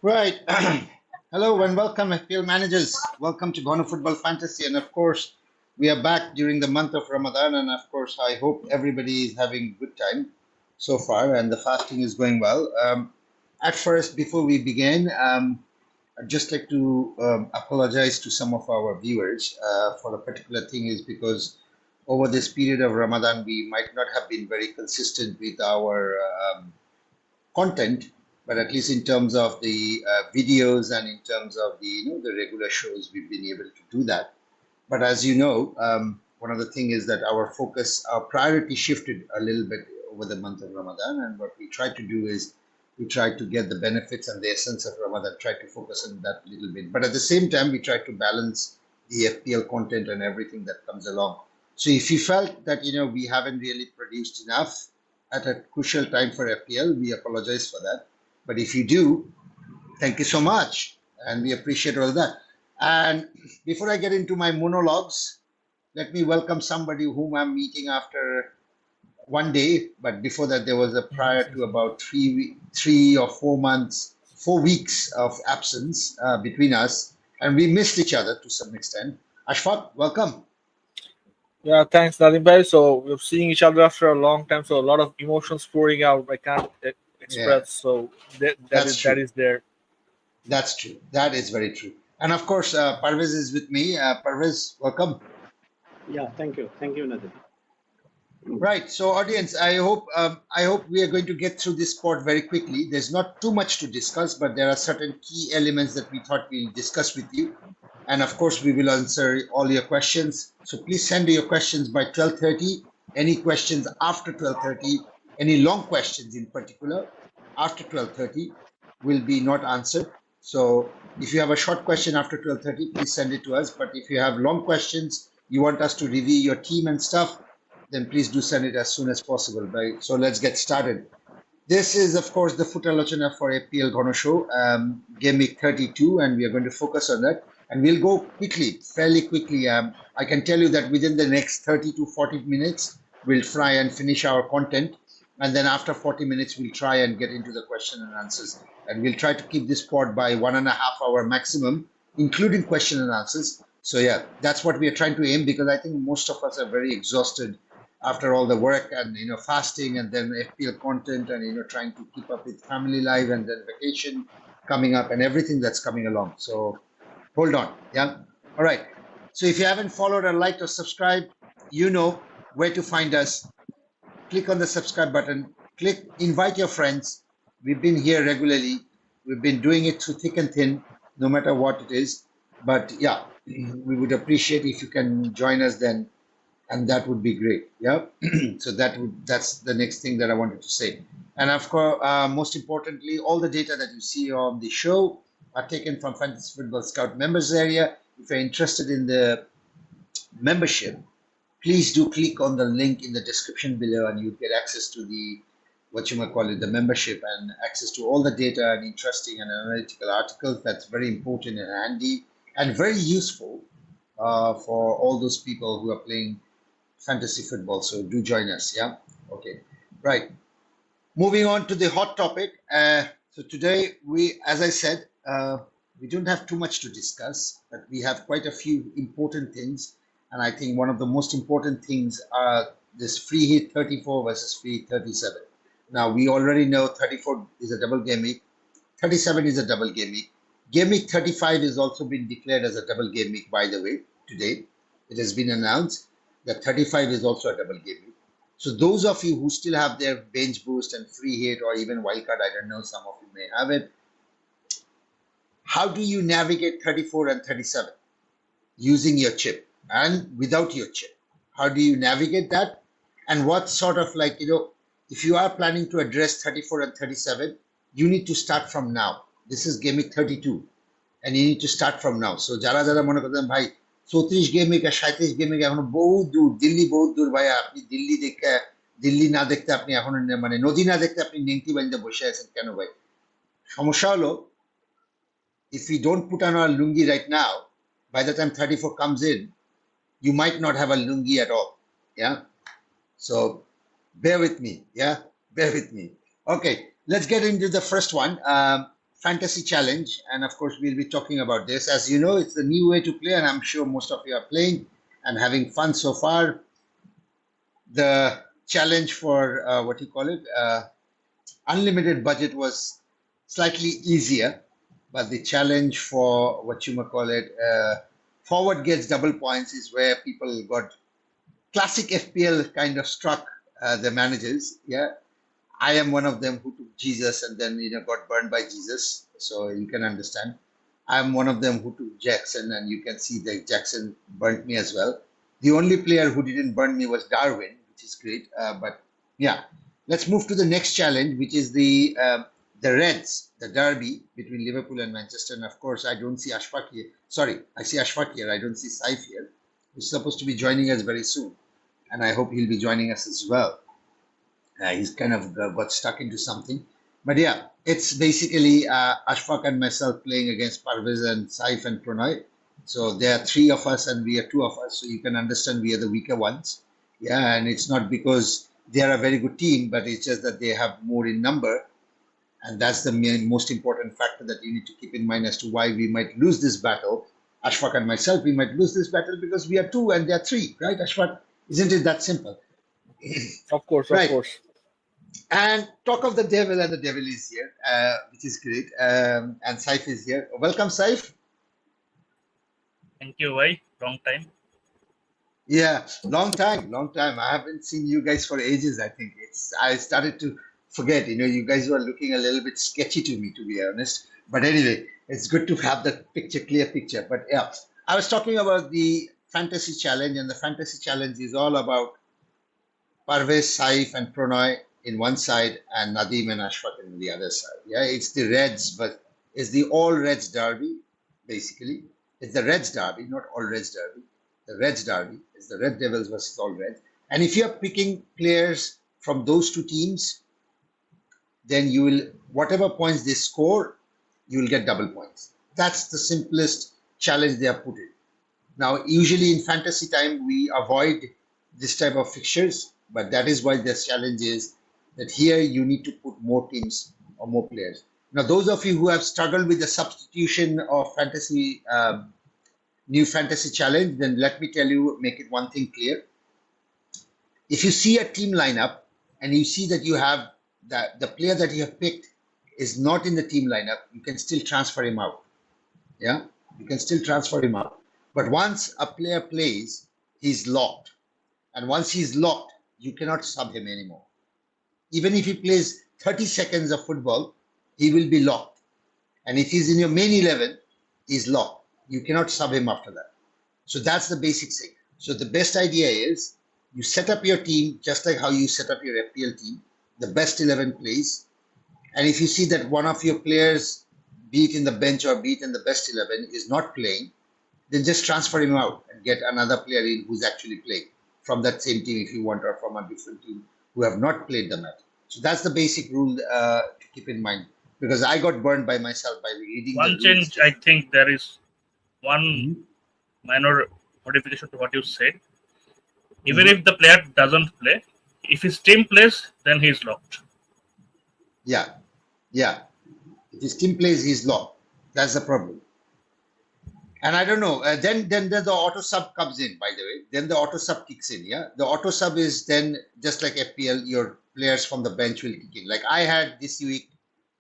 Right. Hello and welcome, FPL managers. Welcome to Ghana Football Fantasy. And of course, we are back during the month of Ramadan. And of course, I hope everybody is having a good time so far and the fasting is going well. At first, before we begin, I'd just like to apologize to some of our viewers for a particular thing is because over this period of Ramadan, we might not have been very consistent with our content, but at least in terms of the videos and in terms of the the regular shows, we've been able to do that. But as you know, one of the things is that our focus, our priority shifted a little bit over the month of Ramadan, and what we try to do is we try to get the benefits and the essence of Ramadan, try to focus on that a little bit. But at the same time, we try to balance the FPL content and everything that comes along. So if you felt that we haven't really produced enough at a crucial time for FPL, we apologize for that. But if you do, thank you so much, and we appreciate all that. And before I get into my monologues, let me welcome somebody whom I'm meeting after one day. But before that, there was a prior to about 4 weeks of absence between us, and we missed each other to some extent. Ashfaq, welcome. Yeah, thanks, Nadim bhai. So we're seeing each other after a long time, so a lot of emotions pouring out. I can't Yeah, express. So that that's that true. is there. That's true. That is very true. And of course, Parvez is with me. Parvez, welcome. Yeah, thank you. Thank you, Nadim. Right. So, audience, I hope we are going to get through this part very quickly. There's not too much to discuss, but there are certain key elements that we thought we'll discuss with you, and of course, we will answer all your questions. So please send your questions by 12:30. Any questions after 12:30, any long questions in particular after 12:30 will be not answered. So if you have a short question after 12:30, please send it to us. But if you have long questions, you want us to review your team and stuff, then please do send it as soon as possible. Right. So let's get started. This is, of course, the foot alochana for FPL Gono Show, Game Week 32, and we are going to focus on that. And we'll go quickly, fairly quickly. I can tell you that within the next 30 to 40 minutes, we'll try and finish our content. And then after 40 minutes, we'll try and get into the question and answers. And we'll try to keep this pod by 1.5 hour maximum, including question and answers. So yeah, that's what we are trying to aim, because I think most of us are very exhausted after all the work and fasting and then FPL content and trying to keep up with family life and then vacation coming up and everything that's coming along. So hold on. Yeah. All right. So if you haven't followed or liked or subscribed, you know where to find us. Click on the subscribe button. Click invite your friends. We've been here regularly. We've been doing it through thick and thin, no matter what it is. But yeah, we would appreciate if you can join us then, and that would be great. Yeah. So that's the next thing that I wanted to say. And of course, most importantly, all the data that you see on the show are taken from Fantasy Football Scout members area. If you're interested in the membership, please do click on the link in the description below, and you get access to the the membership, and access to all the data and interesting and analytical articles. That's very important and handy and very useful for all those people who are playing fantasy football. So do join us. Yeah. Okay. Right. Moving on to the hot topic. So today as I said, we don't have too much to discuss, but we have quite a few important things. And I think one of the most important things are this free hit 34 versus free hit 37. Now we already know 34 is a double game week. 37 is a double game week. Game week 35 has also been declared as a double game week, by the way, today. It has been announced that 35 is also a double game week. So those of you who still have their bench boost and free hit or even wildcard, I don't know, some of you may have it. How do you navigate 34 and 37 using your chip and without your chip? How do you navigate that? And what sort of if you are planning to address 34 and 37, you need to start from now. This is game week 32 and you need to start from now. So jara jara mone korten bhai 34 গেমিক আর 37 গেমিক এখনো বহু দূর, দিল্লি বহু দূর ভাই। আপনি দিল্লি না দেখতে আপনি এখন মানে নদী না দেখতে আপনি নেংটি বাঁধতে বসে আছেন কেন ভাই? সমস্যা হলো, if we don't put on our lungi right now, by the time 34 comes in, you might not have a lungi at all. Yeah. So bear with me. Yeah. Bear with me. Okay. Let's get into the first one. fantasy challenge, and of course we'll be talking about this. As you know, it's the new way to play, and I'm sure most of you are playing and having fun so far. The challenge for what you call it, unlimited budget was slightly easier, but the challenge for what you might call it, forward gets double points, is where people got classic FPL kind of struck the managers. Yeah, I am one of them who took Jesus and then got burned by Jesus, so you can understand. I'm one of them who took Jackson, and you can see that Jackson burnt me as well. The only player who didn't burn me was Darwin, which is great. But yeah, let's move to the next challenge, which is the Reds, the derby between Liverpool and Manchester. And of course, I don't see Ashfaq here. Sorry, I see Ashfaq here. I don't see Saif here, who's supposed to be joining us very soon, and I hope he'll be joining us as well. He's kind of got stuck into something. But yeah, it's basically Ashfaq and myself playing against Parvez and Saif and Pranay. So there are three of us and we are two of us. So you can understand we are the weaker ones. Yeah, and it's not because they are a very good team, but it's just that they have more in number. And that's the most important factor that you need to keep in mind as to why we might lose this battle. Ashfaq and myself, we might lose this battle because we are two and they are three, right, Ashfaq? Isn't it that simple? Of course, Right. of course. And talk of the devil, and the devil is here, which is great. And Saif is here. Welcome, Saif. Thank you. Why? Wrong time. Yeah, long time, long time. I haven't seen you guys for ages. I think I started to forget. You guys were looking a little bit sketchy to me, to be honest. But anyway, it's good to have the clear picture. But yeah, I was talking about the fantasy challenge, and the fantasy challenge is all about Parvez, Saif, and Pranay in one side and Nadim and Ashfaq in the other side. Yeah, it's the Reds, but it's the all Reds derby, basically. It's the Reds derby, not all Reds derby. The Reds derby is the Red Devils versus all Reds. And if you're picking players from those two teams, then you will, whatever points they score, you will get double points. That's the simplest challenge they have put in. Now, usually in fantasy time, we avoid this type of fixtures, but that is why this challenge is that here you need to put more teams or more players. Now, those of you who have struggled with the substitution of fantasy, new fantasy challenge, then let me tell you, make it one thing clear. If you see a team lineup and you see that you have the player that you have picked is not in the team lineup, you can still transfer him out. Yeah, you can still transfer him out. But once a player plays, he's locked. And once he's locked, you cannot sub him anymore. Even if he plays 30 seconds of football, he will be locked. And if he's in your main 11, he's locked. You cannot sub him after that. So that's the basic thing. So the best idea is you set up your team just like how you set up your FPL team. The best 11 plays. And if you see that one of your players, be it in the bench or be it in the best 11, is not playing, then just transfer him out and get another player in who's actually playing from that same team if you want, or from a different team who have not played the match. So that's the basic rule to keep in mind, because I got burned by myself by reading One the change, rules. I think there is one minor modification to what you said. Even if the player doesn't play, if his team plays, then he is locked. Yeah. If his team plays, he's locked. That's the problem. And I don't know. Then the auto sub comes in, by the way. Then the auto sub kicks in. Yeah. The auto sub is then just like FPL, your players from the bench will kick in. Like I had this week,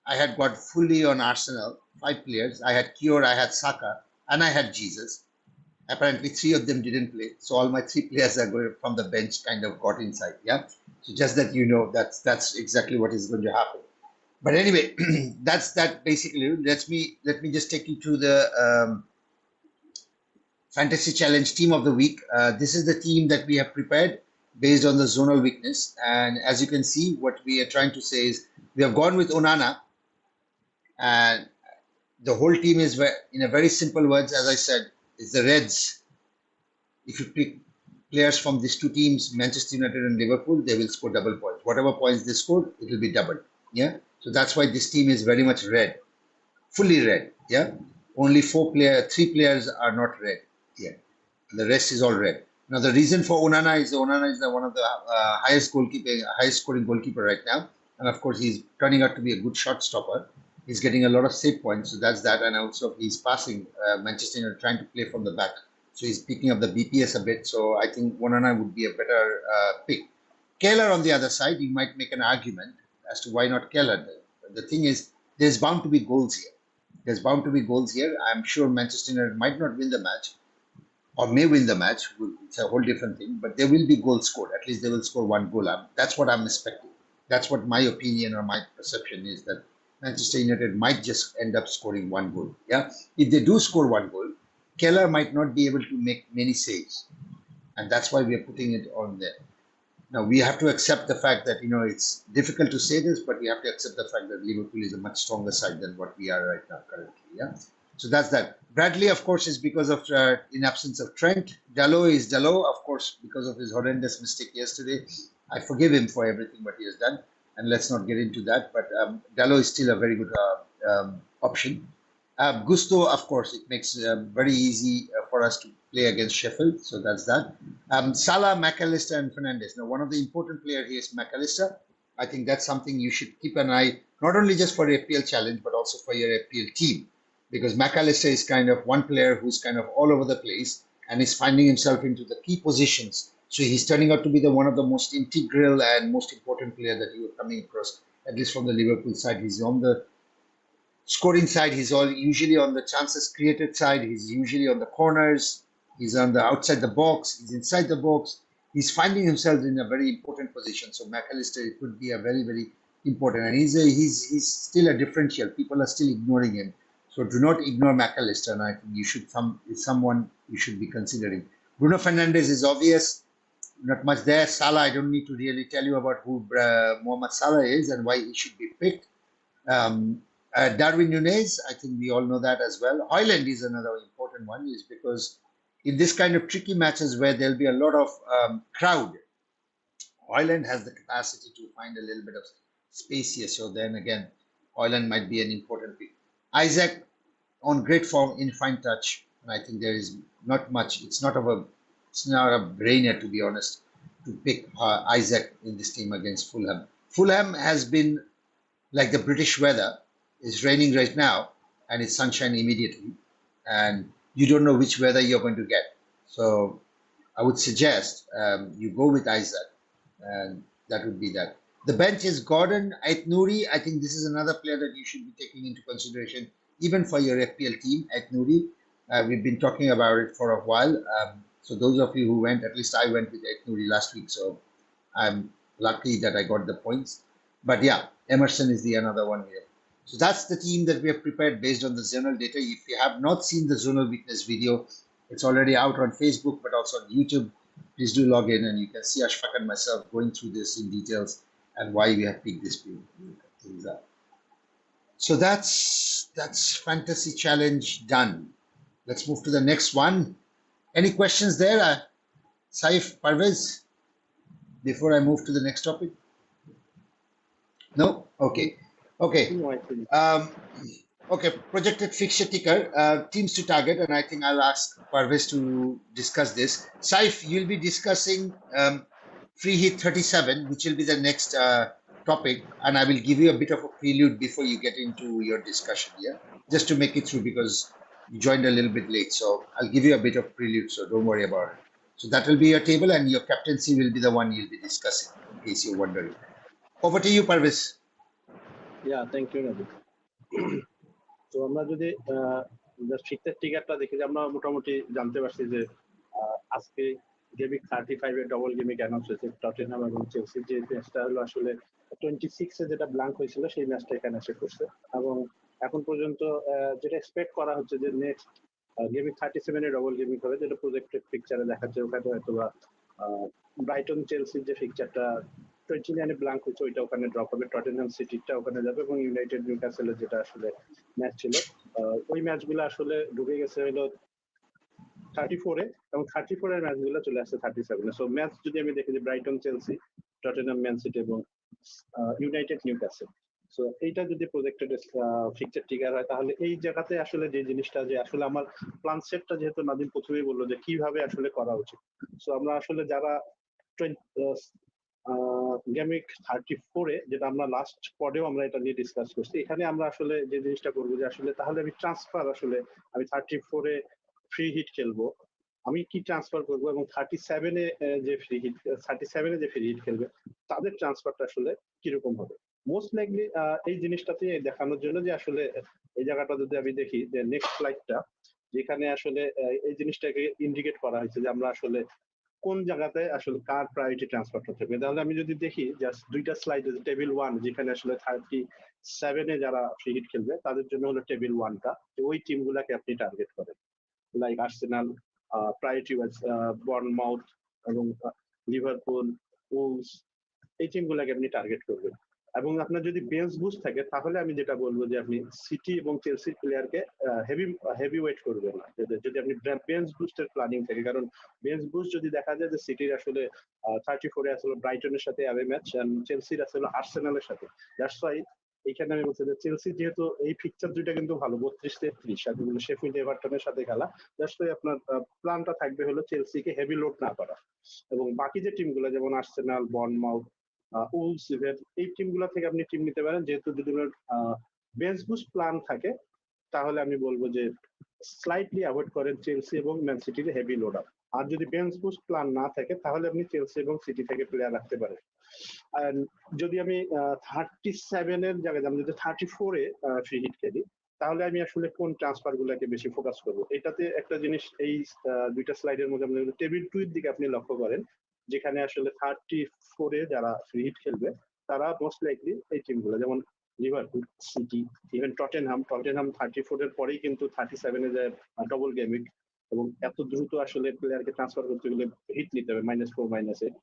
I had got fully on Arsenal, 5 players. I had Kior, I had Saka, and I had Jesus. Apparently, 3 of them didn't play. So all my 3 players are going from the bench kind of got inside. Yeah. So just that you know, that's exactly what is going to happen. But anyway, that's that basically. Let me just take you to the Fantasy Challenge Team of the Week. This is the team that we have prepared based on the zonal weakness. And as you can see, what we are trying to say is we have gone with Onana. And the whole team is, in a very simple words, as I said, is the Reds. If you pick players from these two teams, Manchester United and Liverpool, they will score double points. Whatever points they score, it will be double. Yeah. So that's why this team is very much red, fully red. Yeah. Only 3 players are not red. Yeah. The rest is all red. Now the reason for Onana is one of the highest scoring goalkeeper right now, and of course he's turning out to be a good shot stopper. He's getting a lot of save points, so that's that. And also he's passing. Manchester United trying to play from the back, so he's picking up the BPS a bit. So I think Onana would be a better pick. Keller on the other side, you might make an argument as to why not Keller. The thing is, there's bound to be goals here. There's bound to be goals here. I'm sure Manchester United might not win the match, or may win the match. It's a whole different thing, but there will be goals scored. At least they will score one goal. That's what I'm expecting. That's what my opinion or my perception is, that Manchester United might just end up scoring one goal. Yeah, if they do score one goal, Keller might not be able to make many saves, and that's why we are putting it on there. Now we have to accept the fact that it's difficult to say this, but we have to accept the fact that Liverpool is a much stronger side than what we are right now currently. Yeah, so that's that. Bradley, of course, is because of in absence of Trent. Dalot is Dalot, of course, because of his horrendous mistake yesterday. I forgive him for everything what he has done, and let's not get into that. But Dalot is still a very good option. Gusto, of course, it makes very easy for us to play against Sheffield, so that's that. Salah, McAllister, and Fernandes. Now, one of the important players here is McAllister. I think that's something you should keep an eye, not only just for FPL challenge, but also for your FPL team, because McAllister is kind of one player who's kind of all over the place and is finding himself into the key positions. So he's turning out to be one of the most integral and most important player that you are coming across, at least from the Liverpool side. He's on the scoring side, he's usually on the chances created side, he's usually on the corners, he's on the outside the box, he's inside the box. He's finding himself in a very important position. So McAllister could be a very, very important, and he's still a differential. People are still ignoring him. So do not ignore McAllister, and I think is someone you should be considering. Bruno Fernandes is obvious, not much there. Salah, I don't need to really tell you about who Mohamed Salah is and why he should be picked. Darwin Núñez, I think we all know that as well. Højlund is another important one, is because in this kind of tricky matches where there'll be a lot of crowd, Højlund has the capacity to find a little bit of space here. So then again, Højlund might be an important pick. Isaac on great form, in fine touch, and I think there is not much. It's not a brainer, to be honest, to pick Isaac in this team against Fulham. Fulham has been like the British weather. It's raining right now and it's sunshine immediately, and you don't know which weather you're going to get. So I would suggest you go with Isaac, and that would be that. The bench is Gordon, Aït-Nouri. I think this is another player that you should be taking into consideration, even for your FPL team. Aït-Nouri, we've been talking about it for a while. So those of you who went, at least I went with Aït-Nouri last week, so I'm lucky that I got the points. But yeah, Emerson is the another one here. So that's the team that we have prepared based on the zonal data. If you have not seen the zonal weakness video, it's already out on Facebook, but also on YouTube. Please do log in, and you can see Ashfaq and myself going through this in details and why we have picked this things up. So that's Fantasy Challenge done. Let's move to the next one. Any questions there, Saif, Parvez, before I move to the next topic? No? Okay. Okay. Okay. Projected fixture ticker, teams to target, and I think I'll ask Parvez to discuss this. Saif, you'll be discussing free hit 37, which will be the next topic, and I will give you a bit of a prelude before you get into your discussion here, just to make it through, because you joined a little bit late. So I'll give you a bit of prelude, so don't worry about it. So that will be your table, and your captaincy will be the one you'll be discussing, in case you're wondering. Over to you, Parvez. Yeah, thank you, Nadim. তো আমরা যদি fixer টিকারটা দেখি, আমরা মোটামুটি জানতে পারছি যে আজকে গেমিং 35 এর ডবল গেমিং অ্যানাউন্স হয়েছে টটেনহাম এবং চেলসি। যে ম্যাচটা হলো আসলে 26 এ যেটা ব্ল্যাঙ্ক হয়েছিল, সেই ম্যাচটা এখানে এসে করছে, এবং এখন পর্যন্ত যেটা এক্সপেক্ট করা হচ্ছে যে নেক্সট গেমিং 37 এর ডবল গেমিং হবে, যেটা প্রজেক্টেড পিকচারে দেখাচ্ছে। ওখানে হয়তো বা ব্রাইটন চেলসির যে পিকচারটা 29 ব্ল্যাঙ্ক হচ্ছে, ওইটা ওখানে ড্রপ হবে, টটেনহাম সিটিটা ওখানে যাবে, এবং ইউনাইটেড নিউক্যাসলের যেটা আসলে ম্যাচ ছিল, ওই ম্যাচগুলো আসলে ঢুকে গেছে হলো 34 এ, এবং 34 এর ম্যাচগুলো চলে আসছে 37 এ। সো ম্যাচ যদি আমি দেখি যে Brighton Chelsea, Tottenham man city এবং ইউনাইটেড নিউক্যাসল, সো এইটা যদি প্রজেক্টেড ফিক্সার টিকার হয়, তাহলে এই জায়গাতে আসলে যে জিনিসটা, যে আসলে আমার প্ল্যান সেটটা যেহেতু নাদিম প্রথমেই বললো যে কিভাবে আসলে করা উচিত। সো আমরা আসলে যারা গেমিক 34-এ, যেটা আমরা লাস্ট পডেও আমরা এটা নিয়ে ডিসকাস করছি, এখানে আমরা আসলে যে জিনিসটা করবো যে আসলে তাহলে আমি ট্রান্সফার, আসলে আমি 34-এ ফ্রি হিট খেলবো, আমি কি ট্রান্সফার করবো, এবং 37-এ যে ফ্রি হিট 37-এ যে ফ্রি হিট খেলবে তাদের ট্রান্সফারটা আসলে কিরকম হবে। মোস্ট লাইকলি এই জিনিসটাতে দেখানোর জন্য যে আসলে এই জায়গাটা যদি আমি দেখি যে নেক্সট স্লাইডটা, যেখানে আসলে এই জিনিসটাকে ইন্ডিকেট করা হয়েছে যে আমরা আসলে কোন জায়গাতে আসলে কার প্রায়োরিটি ট্রান্সফারটা থাকবে। তাহলে আমি যদি দেখি জাস্ট দুইটা স্লাইডে, টেবিল 1 যেখানে আসলে 37-এ যারা ফ্রি হিট খেলবে তাদের জন্য হলো টেবিল 1টা, ওই টিমগুলোকে আপনি টার্গেট করেন, লাইক আর্সেনাল, প্রায়োরিটি ওয়াইজ বর্নমাউথ এবং লিভারপুল, উলস, এই টিমগুলোকে আপনি টার্গেট করবেন। এবং আপনার যদি বেঞ্চ বুস্ট থাকে তাহলে আমি যেটা বলবো যে আপনি সিটি এবং চেলসির প্লেয়ারকে হেভি ওয়েট করবেন না, যদি আপনি বেঞ্চ বুস্টের প্ল্যানিং থাকে। কারণ বেঞ্চ বুস্ট যদি দেখা যায় যে সিটির আসলে 34-এ আসলে ব্রাইটনের সাথে অ্যাওয়ে ম্যাচ, চেলসির আসলে আর্সেনালের সাথে, দ্যাটস ওয়াই এইখানে আমি বলছি যে চেলসি যেহেতু এই ফিকচার দুইটা কিন্তু ভালো, 32-33 আর শেফিল্ড এভারটনের সাথে খেলা, দ্যাটস ওয়াই আপনার প্ল্যানটা থাকবে হলো চেলসিকে হেভি লোড না করা। এবং বাকি যে টিমগুলো যেমন আর্সেনাল, বর্নমাউথ, উলস, এই টিমগুলো থেকে আপনি টিম নিতে পারেন। যেহেতু যদি বেঞ্চ বুস্ট প্ল্যান থাকে তাহলে আমি বলবো যে স্লাইটলি অ্যাভয়েড করেন চেলসি এবং ম্যান সিটির হেভি লোড আপ। আর যদি বেঞ্চ বুস্ট প্ল্যান না থাকে তাহলে আপনি চেলসি এবং সিটি থেকে প্লেয়ার রাখতে পারেন। আর যদি আমি 37-এর জায়গায় আমি যদি 34-এ ফ্রি হিট খেলি তাহলে আমি আসলে কোন ট্রান্সফার গুলাকে বেশি ফোকাস করবো। এটাতে একটা জিনিস এই দুইটা স্লাইডের মধ্যে আপনি টেবিল 2 এর দিকে আপনি লক্ষ্য করেন, যেখানে আসলে 34-এ যারা ফ্রি হিট খেলবে তারা মোস্ট লাইকলি এই টিমগুলো, যেমন লিভারপুল, সিটি, ইভেন টটেনহাম 34-এর পরেই কিন্তু 37-এ যায় ডবল গেমিক, এবং এত দ্রুত আসলে প্লেয়ারকে ট্রান্সফার করতে গেলে হিট নিতে হবে -4 -8।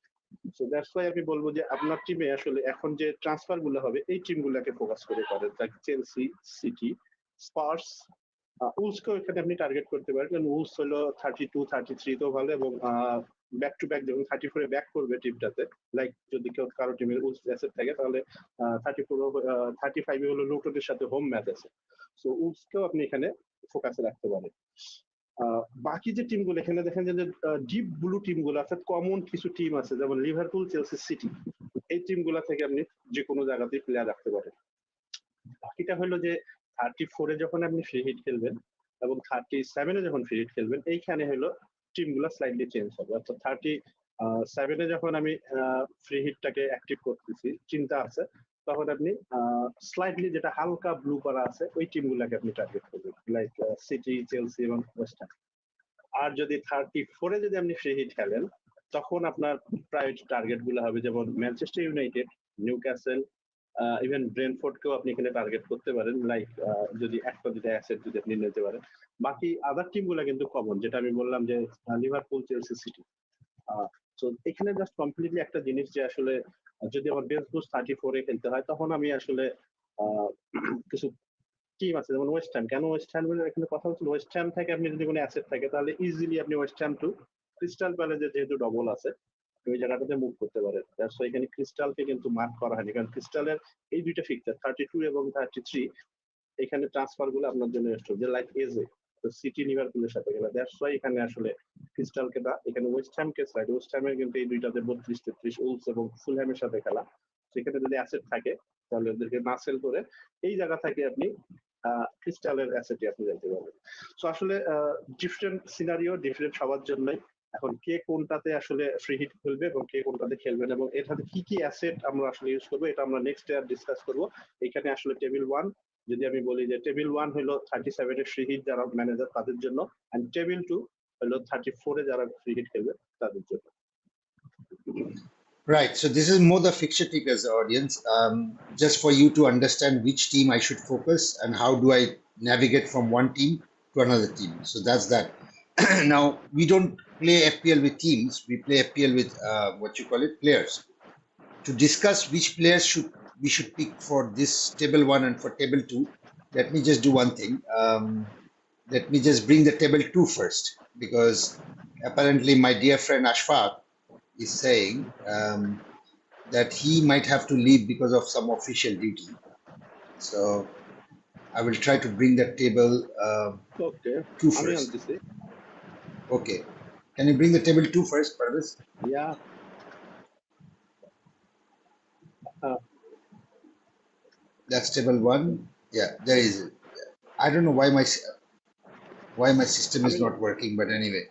সো দ্যাটস ওয়াই আমি বলবো যে আপনার টিমে আসলে এখন যে ট্রান্সফার গুলো হবে এই টিমগুলোকে ফোকাস করে করেন, লাইক চেলসি, সিটি, স্পার্স, উলসকেও এখানে আপনি টার্গেট করতে পারেন। কারণ উলস হলো 32-33 তো ভালো, এবং ব্যাক টু ব্যাক যখন 34-এ ব্যাক করবে টিমটাতে, লাইক যদি কেউ কারো টিমের উলস অ্যাসেট থাকে তাহলে 35-এ হলো লুটনের সাথে হোম ম্যাচ আছে। সো উলসকেও আপনি এখানে ফোকাসে রাখতে পারেন। বাকি যে টিমগুলো এখানে দেখেন যে ডিপ ব্লু টিমগুলো আছে, কমন কিছু টিম আছে যেমন লিভারপুল, চেলসি, সিটি, এই টিমগুলো থেকে আপনি যে কোনো জায়গাতেই প্লেয়ার রাখতে পারেন। বাকিটা হলো যে 34-এ যখন আপনি ফ্রি হিট খেলবেন এবং 37-এ যখন ফ্রি হিট খেলবেন, এইখানে হলো টিমগুলো স্লাইডলি চেঞ্জ হবে। অর্থাৎ 37-এ যখন আমি ফ্রি হিটটাকে অ্যাক্টিভ করতেছি, চিন্তা আছে, তখন আপনি স্লাইডলি যেটা হালকা ব্লু করা আছে ওই টিমগুলোকে আপনি টার্গেট করবেন, লাইক সিটি, চেলসি এবং ওয়েস্ট হ্যাম। আর যদি 34-এ যদি আপনি ফ্রি হিট খেলেন তখন আপনার প্রায়োরিটি টার্গেট গুলো হবে যেমন ম্যানচেস্টার ইউনাইটেড, নিউক্যাসল, ইভেন ব্রেনফোর্ডকেও আপনি এখানে টার্গেট করতে পারেন, লাইক যদি একটা দুটা অ্যাসেট যদি আপনি নিতে পারেন। বাকি আদার টিম গুলা কিন্তু কমন, যেটা আমি বললাম যে লিভারপুল, চেলসি, সিটি। তো এখানে জাস্ট কমপ্লিটলি একটা জিনিস যে আসলে যদি আমার বেঞ্চ বুস্ট 34-এ খেলতে হয় তখন আমি আসলে কিছু টিম আছে যেমন ওয়েস্ট হ্যাম। কেন ওয়েস্ট হ্যাম এখানে কথা হচ্ছে, ওয়েস্ট হ্যাম থেকে আপনি যদি কোনো অ্যাসেট থাকে তাহলে ইজিলি আপনি ওয়েস্ট হ্যাম টু ক্রিস্টাল প্যালেসের যেহেতু ডবল আছে ওই জায়গাটাতে মুভ করতে পারেন। দ্যাটস ওয়াই এখানে ক্রিস্টালকে কিন্তু মার্ক করা হয়নি, কারণ ক্রিস্টালের এই দুইটা ফিক্সার 32 এবং 33 এখানে ট্রান্সফার গুলো আপনার জন্য যে লাইক এজে তো সিটি লিভারপুলের সাথে গেলে, দ্যাটস ওয়াই এখানে আসলে ক্রিস্টালকে না, এখানে ওয়েস্ট হ্যামকে সাইড, ওয়েস্ট হ্যামের কিন্তু এই দুইটাতে 32-33 উলস এবং ফুলহ্যামের সাথে খেলা, সেখানে যদি অ্যাসেট থাকে তাহলে ওদেরকে না সেল করে এই জায়গা থেকে আপনি ক্রিস্টালের অ্যাসেটে আপনি যেতে পারবেন। সো আসলে ডিফারেন্ট সিনারিও, ডিফারেন্ট সবার জন্যই। এখন কে কোনটাতে আসলে ফ্রি হিট খেলবে এবং কে কোনটাতে খেলবেন এবং এটাতে কি কি অ্যাসেট আমরা আসলে ইউজ করবো এটা আমরা নেক্সট ইয়ার ডিসকাস করবো। এখানে আসলে টেবিল 1 যদি আমি বলি যে টেবিল 1 হলো 37-এর ফ্রি হিট যারা ম্যানেজার তাদের জন্য, এন্ড টেবিল 2 হলো 34-এ যারা ফ্রি হিট খেলবে তাদের জন্য। Right. So this is more the fixture takers audience, just for you to understand which team I should focus and how do I navigate from one team to another team. So that's that. Now, we don't play FPL with teams. We play FPL with players. To discuss which players we should pick for this table 1 and for table 2, let me just do one thing. Let me just bring the table 2 first, because apparently my dear friend Ashfaq is saying that he might have to leave because of some official duty. So I will try to bring that table 2 first. Okay. Can you bring the table 2 first, Parvez? Yeah. That's table 1. Yeah, there is. I don't know why my system is not working, but anyway.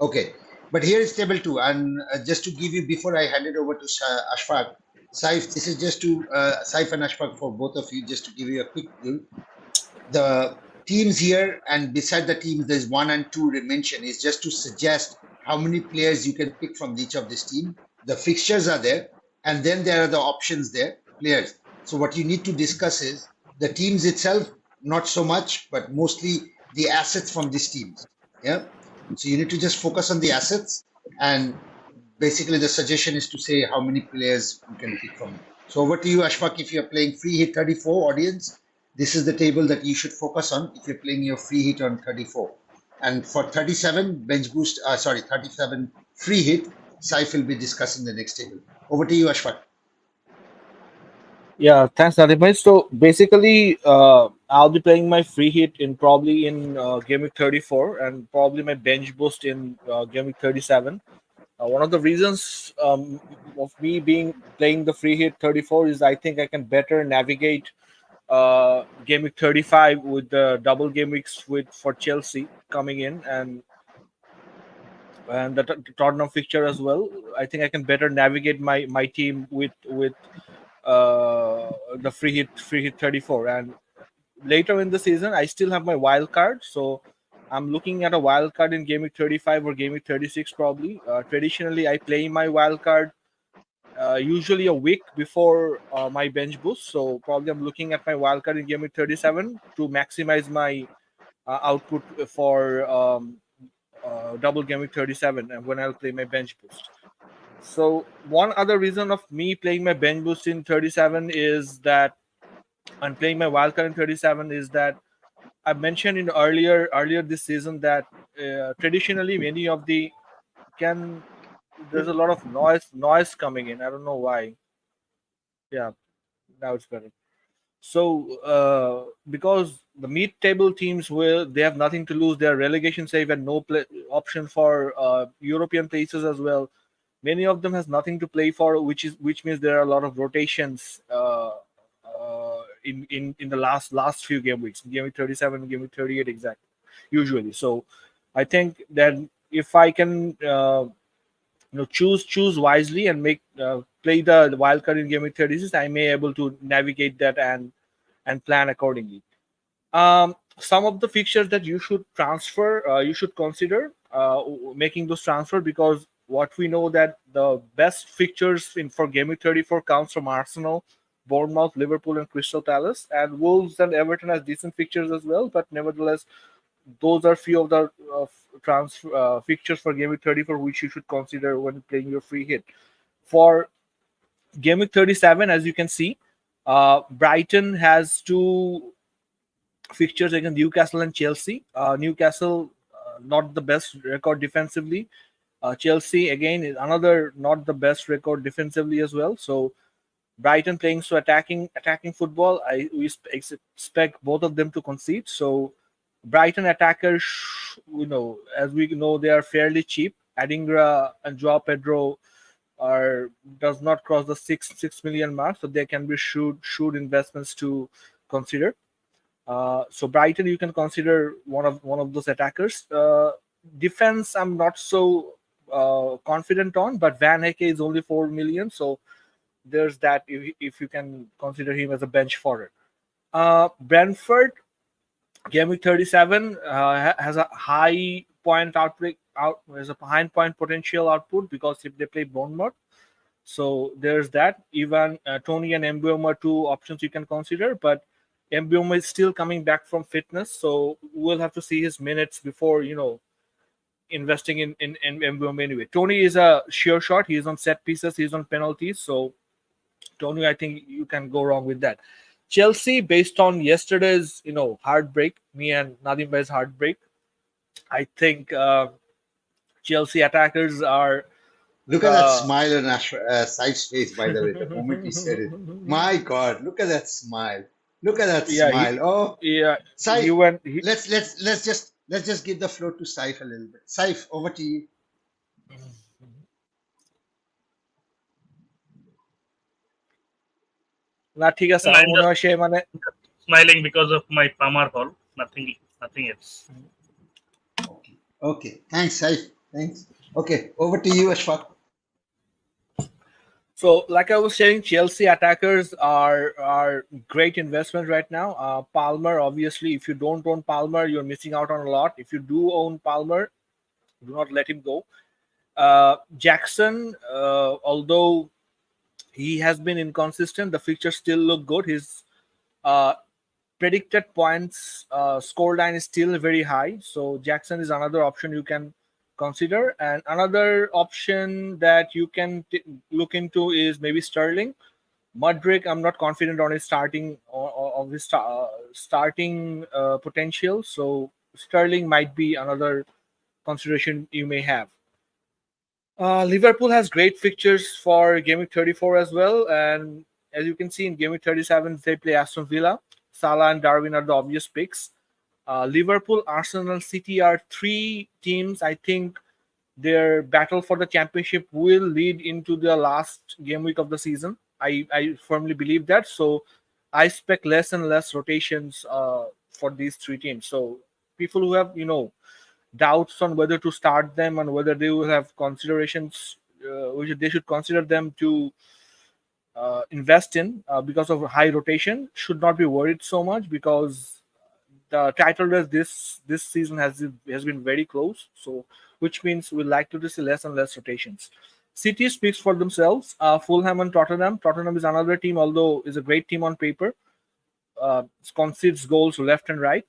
Okay, but here is table 2, and just to give you, before I hand it over to Ashfaq, Saif, this is just to Saif and Ashfaq, for both of you, just to give you a quick view. The teams here, and beside the teams, there's 1 and 2 mentioned, is just to suggest how many players you can pick from each of this team. The fixtures are there, and then there are the options there, players. So what you need to discuss is the teams itself, not so much, but mostly the assets from these teams. Yeah. So you need to just focus on the assets, and basically the suggestion is to say how many players you can pick from. So over to you, Ashfaq. If you're playing free hit 34, audience, this is the table that you should focus on if you're playing your free hit on 34. And for 37 bench boost, 37 free hit, Saif will be discussing the next table. Over to you, Ashfaq. Yeah, thanks, Nadim bhai. So basically, I'll be playing my free hit in probably in game week 34, and probably my bench boost in game week 37. One of the reasons of me playing the free hit 34 is I think I can better navigate game week 35 with the double game weeks for Chelsea coming in, and the Tottenham fixture as well. I think I can better navigate my team with the free hit 34. And later in the season, I still have my wild card, so I'm looking at a wild card in game week 35 or game week 36 probably. Traditionally, I play my wild card usually a week before my bench boost, so probably I'm looking at my wild card in game week 37 to maximize my output for double game week 37, and when I'll play my bench boost. So one other reason of me playing my bench boost in 37 is that I'm playing my wildcard in 37 is that I mentioned in earlier this season that traditionally many of the there's a lot of noise coming in. I don't know why. Yeah, now it's better. So because the mid-table teams they have nothing to lose, they're relegation safe and no option for European places as well. Many of them has nothing to play for, which means there are a lot of rotations in the last few game weeks, game week 37, game week 38 exactly, usually. So I think that if I can choose wisely and play the wild card in game week 36, I may able to navigate that and plan accordingly. Some of the fixtures that you should you should consider making those transfer, because what we know that the best fixtures for game week 34 comes from Arsenal, Bournemouth, Liverpool, and Crystal Palace, and Wolves and Everton has decent fixtures as well. But nevertheless, those are few of the fixtures for game week 34 which you should consider when playing your free hit. For game week 37, as you can see, Brighton has 2 fixtures against Newcastle and Chelsea. Newcastle not the best record defensively. Chelsea again is another not the best record defensively as well. So Brighton playing so attacking football. We expect both of them to concede. So Brighton attackers, as we know, they are fairly cheap. Adingra and Joao Pedro does not cross the 6 million mark, so they can be shrewd investments to consider. So Brighton, you can consider one of those attackers. Defense, I'm not so confident on, but Van Hecke is only 4 million, so there's that. If you can consider him as a bench forward. Brentford, game week 37 has a high point has a high point potential output because if they play Bournemouth, so there's that. Even Tony and Mbeumo are 2 options you can consider, but Mbeumo is still coming back from fitness, so we'll have to see his minutes before investing in Mbeumo anyway. Tony is a sure shot. He's on set pieces. He's on penalties. So Tony, I think you can go wrong with that. Chelsea, based on yesterday's heartbreak, me and Nadim Bhai's heartbreak, I think Chelsea attackers are. Look at that smile on Saif's face, by the way, the moment he said it. My God, look at that smile. Look at that smile. Saif, let's just give the floor to Saif a little bit. Saif, over to you. না ঠিক আছে, No, আমার I'm মনে just হয় সে মানে smiling because of my Palmer Hall. Nothing else. Okay. Thanks, Saif. Thanks. Okay, over to you, Ashfaq. So, like I was saying, Chelsea attackers are great investment right now. Palmer, obviously, if you don't own Palmer, you're missing out on a lot. If you do own Palmer, do not let him go. Jackson, although he has been inconsistent, the fixtures still look good. His uh, predicted points score line is still very high. So Jackson is another option you can consider, and another option that you can look into is maybe Sterling. Mudrick, I'm not confident on his starting potential, so Sterling might be another consideration you may have. Liverpool has great fixtures for Game Week 34 as well, and as you can see in Game Week 37, they play Aston Villa. Salah and Darwin are the obvious picks. Liverpool, Arsenal, City are three teams. I think their battle for the championship will lead into the last game week of the season. I firmly believe that. So I expect less and less rotations for these three teams. So people who have doubts on whether to start them and whether they will have considerations which they should consider them to invest in because of high rotation should not be worried so much, because the title race this season has been very close. So which means we're likely to see less and less rotations. City speaks for themselves. Fulham and Tottenham. Tottenham is another team, although is a great team on paper. Concedes goals left and right.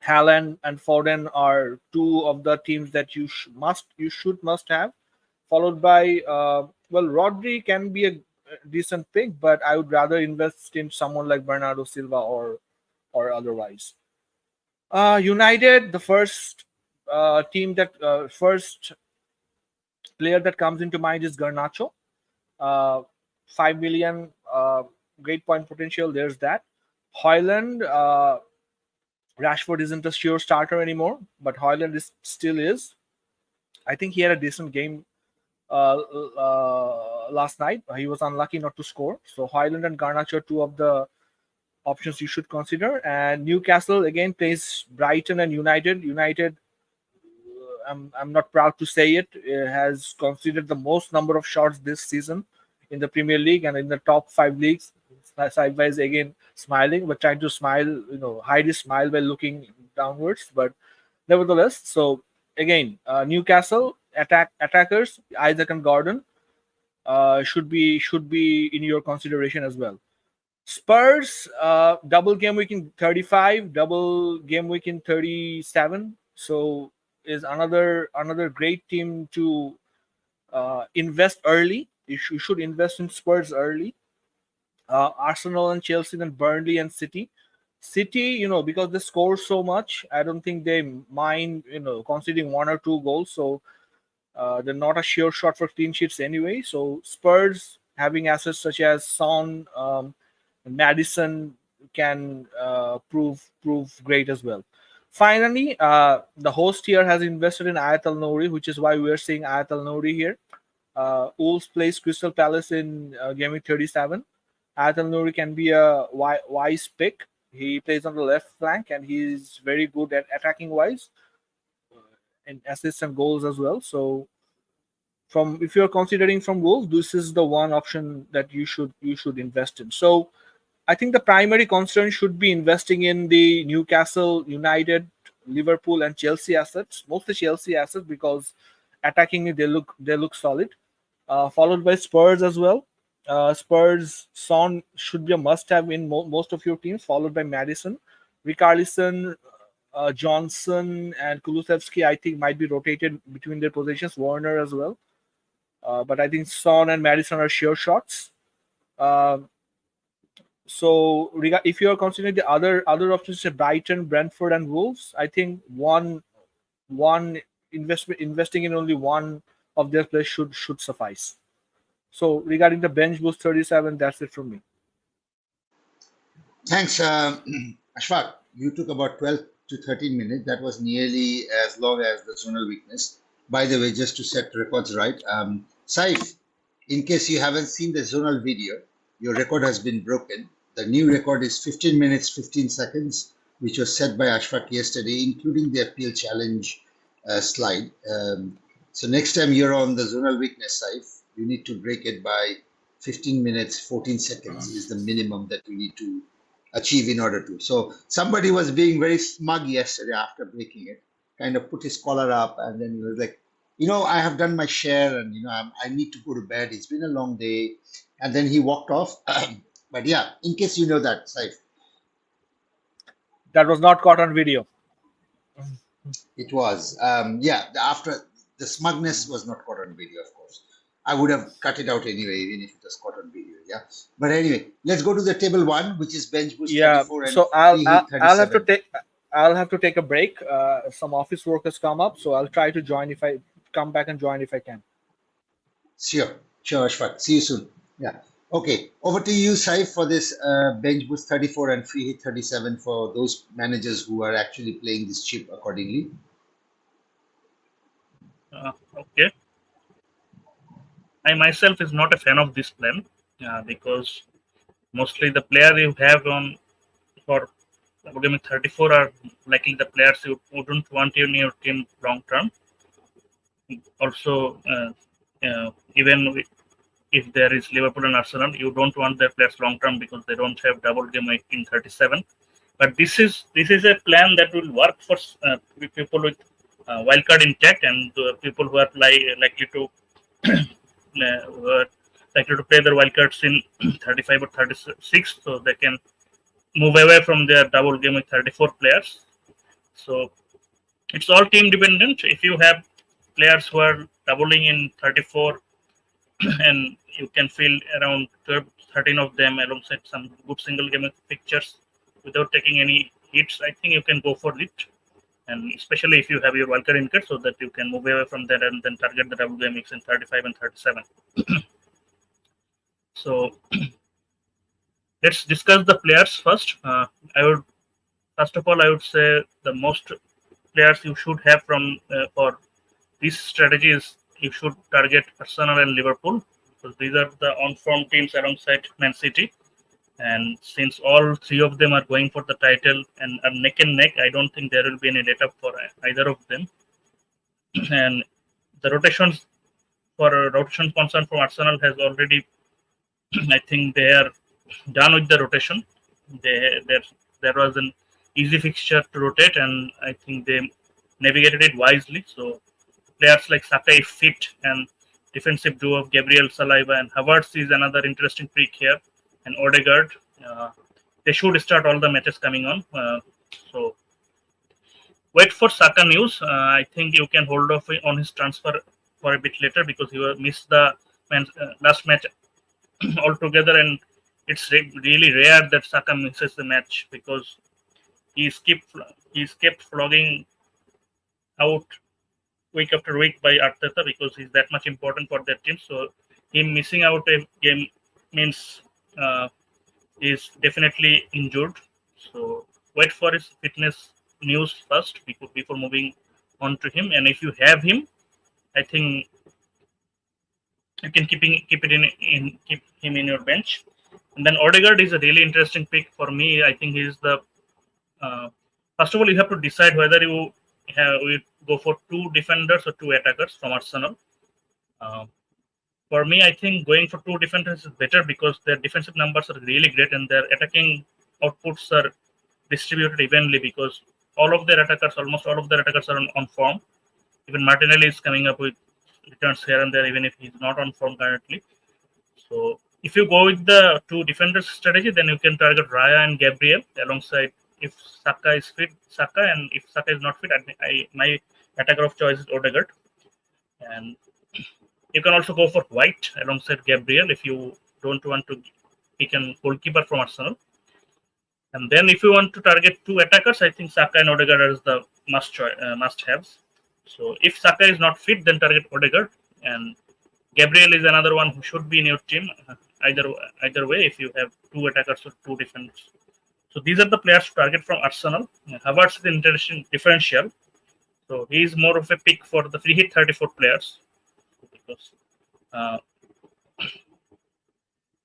Haaland and Foden are two of the teams that you must have. Followed by Rodri can be a decent pick, but I would rather invest in someone like Bernardo Silva or otherwise. United, the first first player that comes into mind is Garnacho. 5 million, great point potential. There's that. Højlund, Rashford isn't a sure starter anymore, but Højlund still is. I think he had a decent game last night. He was unlucky not to score. So Højlund and Garnacho are two of the options you should consider. And Newcastle again plays Brighton and United. United, I'm not proud to say it, has conceded the most number of shots this season in the Premier League and in the top 5 leagues. Sideways again, smiling, but trying to smile, hide his smile by looking downwards. But nevertheless, so again, Newcastle attackers, Isaac and Gordon should be in your consideration as well. Spurs, double game week in 35, double game week in 37. So is another great team to invest early. You should invest in Spurs early. Arsenal and Chelsea, then Burnley and City. City, because they score so much, I don't think they mind, conceding 1 or 2 goals. So they're not a sure shot for clean sheets anyway. So Spurs having assets such as Son, Madison can prove great as well. Finally, the host here has invested in Ayat Al Nouri, which is why we're seeing Ayat Al Nouri here. Wolves plays Crystal Palace in Game Week 37. Ayat Al Nouri can be a wise pick. He plays on the left flank and he's very good at attacking wise and assists and goals as well. So if you're considering from Wolves, this is the one option that you should invest in. So I think the primary concern should be investing in the Newcastle, United, Liverpool, and Chelsea assets. Mostly Chelsea assets because attackingly they look solid. Followed by Spurs as well. Spurs, Son should be a must-have in most of your teams. Followed by Madison, Richarlison, Johnson, and Kulusevski. I think might be rotated between their positions. Warner as well. But I think Son and Madison are sure shots. So if you are considering the other options, say Brighton, Brentford, and Wolves, I think one investing in only one of their players should suffice. So regarding the bench boost 37, that's it from me. Thanks, Ashfaq. You took about 12 to 13 minutes. That was nearly as long as the zonal weakness. By the way, just to set records right, Saif, in case you haven't seen the zonal video, your record has been broken. The new record is 15 minutes 15 seconds, which was set by Ashfaq yesterday, including the appeal challenge slide. So next time you're on the zonal weakness side, you need to break it by 15 minutes 14 seconds is the minimum that you need to achieve in order to. So somebody was being very smug yesterday after breaking it, kind of put his collar up, and then he was like, I have done my share, and I need to go to bed. It's been a long day, and then he walked off. But yeah, in case you know that, Saif, That was not caught on video. it was. After the smugness was not caught on video, of course. I would have cut it out anyway, even if it was caught on video. Yeah. But anyway, let's go to the table 1, which is bench boost 34 and So free hit 37. I'll have to take a break. Some office work has come up, so I'll try to join if I come back and join if I can. Sure, Ashfaq. See you soon. Yeah. Okay, over to you, Saif, for this bench boost 34 and free hit 37 for those managers who are actually playing this chip accordingly. Okay. I myself is not a fan of this plan because mostly the player you have on for Gaming 34 are likely the players you wouldn't want in your team long term. Also, even if there is Liverpool and Arsenal, you don't want their players long term because they don't have double game week in 37. But this is a plan that will work for people with wildcard intact and people who are likely to play their wildcards in 35 or 36, so they can move away from their double game with 34 players. So it's all team dependent. If you have players who are doubling in 34 and you can field around 13 of them alongside some good single game pictures without taking any hits, I think you can go for it. And especially if you have your wildcard in cut, so that you can move away from that and then target the double game mix in 35 and 37. So let's discuss the players first. First of all, I would say the most players you should have from for this strategy is you should target Arsenal and Liverpool because these are the on-form teams alongside Man City. And since all three of them are going for the title and are neck and neck, I don't think there will be any let-up for either of them. And the rotation concern from Arsenal has already, I think they are done with the rotation. There was an easy fixture to rotate, and I think they navigated it wisely. So players like Saka if fit, and defensive duo of Gabriel Saliba and Havertz is another interesting pick here. And Odegaard, they should start all the matches coming on. So wait for Saka news. I think you can hold off on his transfer for a bit later because he missed the last match altogether, and it's really rare that Saka misses the match because he's kept flogging out week after week by Arteta because he's that much important for that team. So him missing out a game means is definitely injured. So wait for his fitness news first before moving on to him. And if you have him, I think you can keep him in your bench. And then Odegaard is a really interesting pick for me. I think he's the first of all you have to decide whether you go for 2 defenders or 2 attackers from Arsenal. For me, I think going for 2 defenders is better because their defensive numbers are really great and their attacking outputs are distributed evenly because almost all of their attackers are on form. Even Martinelli is coming up with returns here and there, even if he's not on form currently. So if you go with the 2 defenders strategy, then you can target Raya and Gabriel alongside if Saka is fit, Saka, and if Saka is not fit, my attacker of choice is Odegaard. And you can also go for White alongside Gabriel if you don't want to pick a goalkeeper from Arsenal. And then if you want to target 2 attackers, I think Saka and Odegaard are the must-haves. So if Saka is not fit, then target Odegaard. And Gabriel is another one who should be in your team either way if you have 2 attackers or 2 defenders. So these are the players to target from Arsenal. Havertz is an interesting differential. So he is more of a pick for the free hit 34 players. Because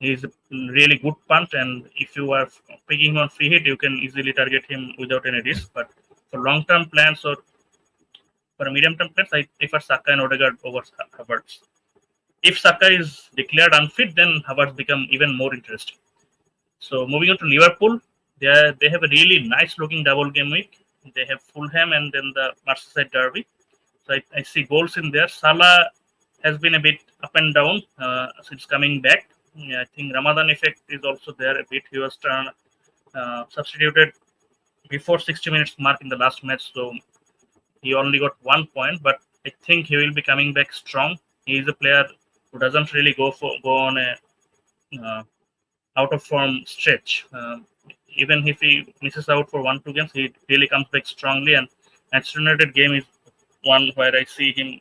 He's a really good punt, and if you are picking on free hit, you can easily target him without any risk. But for long-term plans or for medium-term plans, I prefer Saka and Odegaard over Havertz. If Saka is declared unfit, then Havertz become even more interesting. So moving on to Liverpool, they have a really nice-looking double game week. They have Fulham and then the Merseyside derby. So I see goals in there. Salah has been a bit up and down since coming back. I think Ramadan effect is also there a bit. He was substituted before 60 minutes mark in the last match, so he only got 1 point. But I think he will be coming back strong. He is a player who doesn't really go on a out of form stretch. Even if he misses out for 1-2 games, he really comes back strongly. And Manchester United game is one where I see him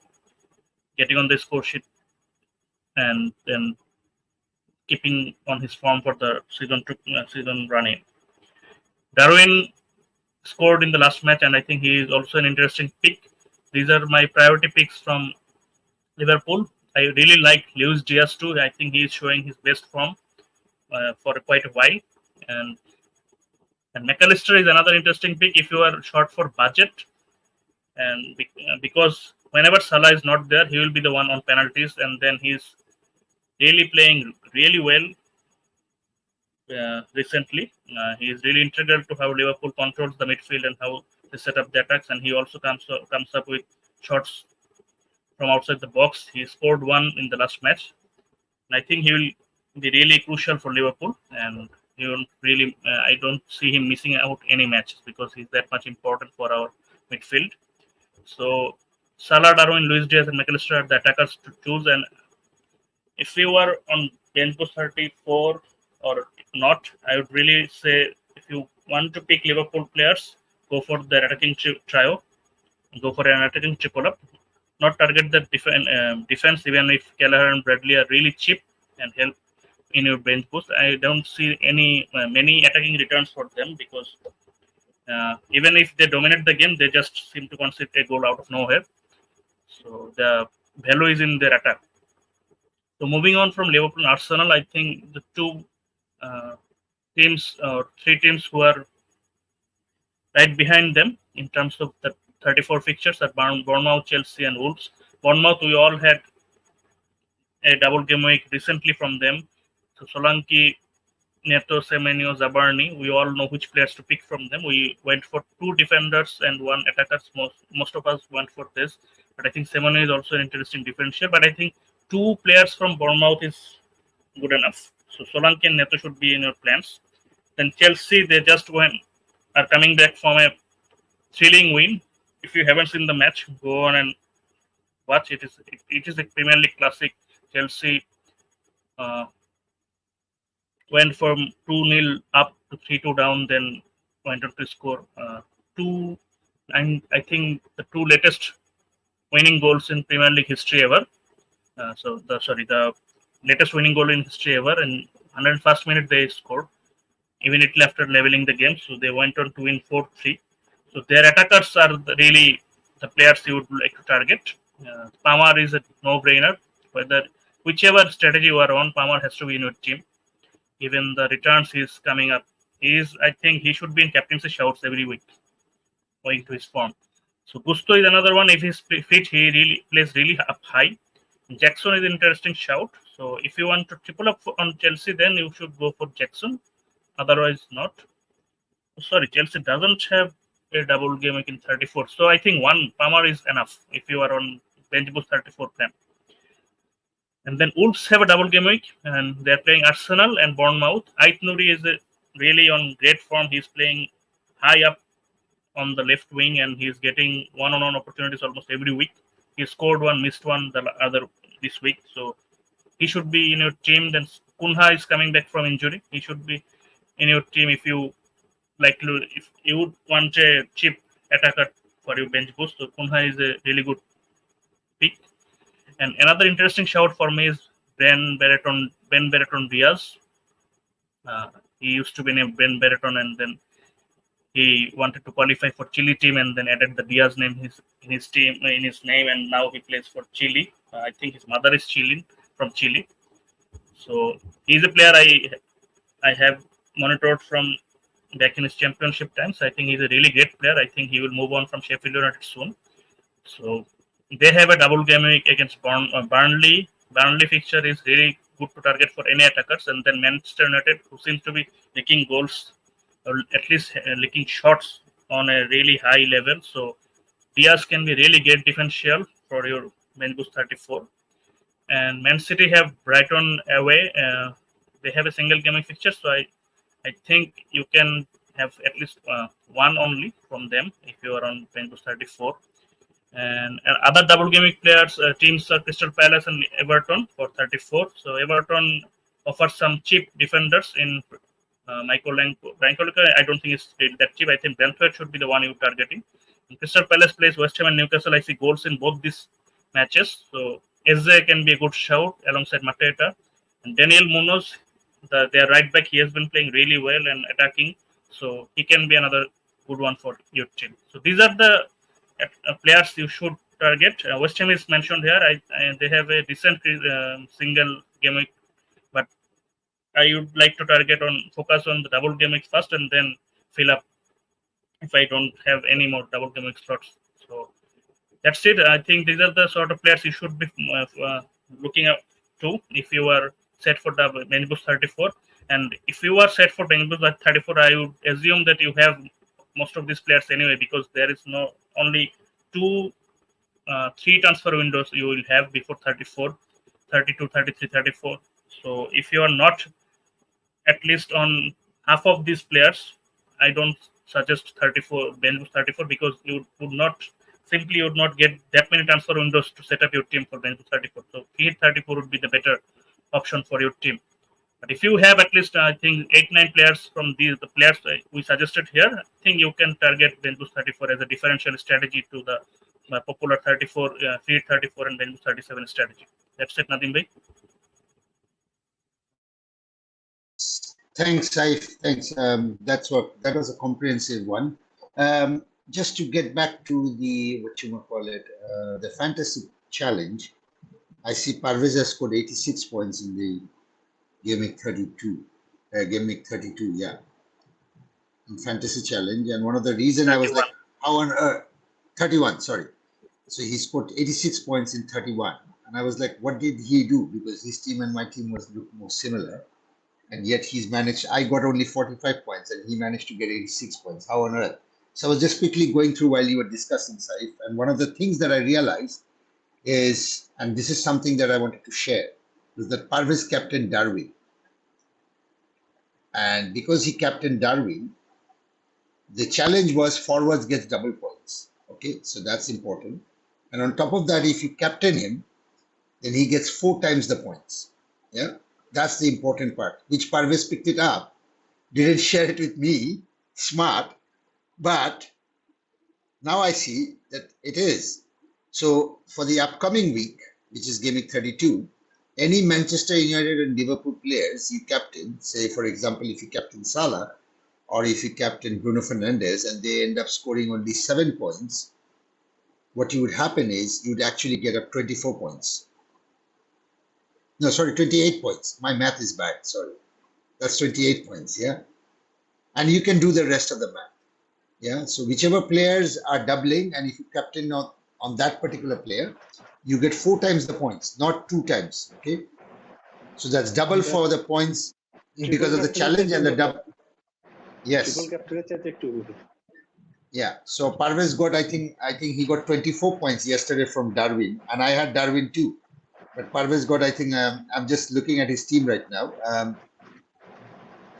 getting on the score sheet and then keeping on his form for the season running. Darwin scored in the last match, and I think he is also an interesting pick. These are my priority picks from Liverpool. I really like Luis Diaz too. I think he is showing his best form for quite a while. And McAllister is another interesting pick if you are short for budget. And because whenever Salah is not there, he will be the one on penalties, and then he's really playing really well recently. He is really integral to how Liverpool controls the midfield and how they set up the attacks, and he also comes up with shots from outside the box. He scored one in the last match, and I think he will be really crucial for Liverpool. And he won't really, I don't see him missing out any matches because he's that much important for our midfield. So Salah, Darwin, Luis Diaz, and McAllister are the attackers to choose. And if you are on bench boost 34 or not, I would really say if you want to pick Liverpool players, go for the attacking trio, go for an attacking triple up, not target the defense, even if Kelleher and Bradley are really cheap and help in your bench boost. I don't see many attacking returns for them because even if they dominate the game, they just seem to concede a goal out of nowhere. So the value is in their attack. So moving on from Liverpool and Arsenal, I think the two teams or three teams who are right behind them in terms of the 34 fixtures are Bournemouth, Chelsea, and Wolves. Bournemouth, we all had a double game week recently from them. So Solanke, Neto, Semenyo, Zabarni, we all know which players to pick from them. We went for two defenders and one attacker. Most of us went for this. But I think Semenyo is also an interesting differential. But I think two players from Bournemouth is good enough. So Solanke and Neto should be in your plans. Then Chelsea, they just are coming back from a thrilling win. If you haven't seen the match, go on and watch. It is a Premier League classic. Chelsea went from 2-0 up to 3-2 down, then went on to score 2. And I think the two latest winning goals in Premier League history ever. The latest winning goal in history ever. And 101st minute they scored, immediately after leveling the game. So they went on to win 4-3. So their attackers are really the players you would like to target. Palmer is a no-brainer. Whichever strategy you are on, Palmer has to be in your team. Even the returns is coming up. I think he should be in captaincy shouts every week, owing to his form. So Gusto is another one. If he's fit, he really plays really up high. Jackson is an interesting shout. So if you want to triple up on Chelsea, then you should go for Jackson. Otherwise, not. Sorry, Chelsea doesn't have a double game week in 34. So I think one Palmer is enough if you are on bench boost 34 plan. And then Wolves have a double game week, and they're playing Arsenal and Bournemouth. Ait Nouri is really on great form. He's playing high up on the left wing, and he's getting one-on-one opportunities almost every week. He scored one, missed one the other this week. So he should be in your team. Then Cunha is coming back from injury. He should be in your team if you if you would want a cheap attacker for your bench boost. So Cunha is a really good pick. And another interesting shout for me is Ben Bertrand Diaz. He used to be named Ben Bertrand, and then he wanted to qualify for Chile team, and then added the Diaz name in his name, and now he plays for Chile. I think his mother is Chilean, from Chile. So he's a player I have monitored from back in his championship times. I think he's a really great player. I think he will move on from Sheffield United soon. So they have a double game week against Burnley. Burnley fixture is really good to target for any attackers, and then Manchester United, who seems to be licking goals or at least licking shots on a really high level. So Diaz can be really great differential for your Benbus 34. And Man City have Brighton away. They have a single gaming fixture, so I think you can have at least one only from them if you are on Benbus 34. And other double gaming players teams are Crystal Palace and Everton for 34. So Everton offers some cheap defenders in Michaelenko. I don't think it's really that cheap. I think Brentford should be the one you're targeting. And Crystal Palace plays West Ham and Newcastle. I see goals in both these matches. So Eze can be a good shout alongside Mateta. And Daniel Munoz, their right back, he has been playing really well and attacking. So he can be another good one for your team. So these are the players you should target. West Ham is mentioned here. They have a decent single game week, but I would like to focus on the double game weeks first and then fill up if I don't have any more double game week slots. So that's it. I think these are the sort of players you should be looking up to if you are set for the Benbus 34. And if you are set for Benbus 34, I would assume that you have most of these players anyway, because there is only 3 transfer windows you will have before 34, 32, 33, 34. So if you are not at least on half of these players, I don't suggest 34 Benbus 34, because you would not get that many transfer windows to set up your team for Benbus 34. So Feed 34 would be the better option for your team. But if you have at least, I think, 8-9 players from the players we suggested here, I think you can target Benbus 34 as a differential strategy to the popular 34, Feed 34 and Benbus 37 strategy. That's it, Nadim bhai. Thanks, Saif. Thanks. That was a comprehensive one. Just to get back to the the fantasy challenge, I see Parvez has scored 86 points in the game week 32. Game week 32, yeah, in fantasy challenge. And one of the reasons I was like, how on earth? 31, sorry. So he scored 86 points in 31. And I was like, what did he do? Because his team and my team was more similar. And yet he's managed, I got only 45 points and he managed to get 86 points. How on earth? So I was just quickly going through while you were discussing, Saif. And one of the things that I realized is, and this is something that I wanted to share, is that Parvez captained Darwin. And because he captained Darwin, the challenge was forwards gets double points. Okay, so that's important. And on top of that, if you captain him, then he gets 4 times the points. Yeah, that's the important part, which Parvez picked it up, didn't share it with me, smart, but now I see that it is. So for the upcoming week, which is game week 32, any Manchester United and Liverpool players you captain, say for example, if you captain Salah or if you captain Bruno Fernandes and they end up scoring only 7 points, what would happen is you'd actually get up 24 points. No, sorry, 28 points. My math is bad, sorry. That's 28 points, yeah? And you can do the rest of the math, yeah? So whichever players are doubling, and if you captain on that particular player, you get 4 times the points, not 2 times, okay? So that's double for the points because of the challenge and the double. Yes. Yeah, so Parvez got, I think he got 24 points yesterday from Darwin, and I had Darwin too. But Parvez got, I think, I'm just looking at his team right now.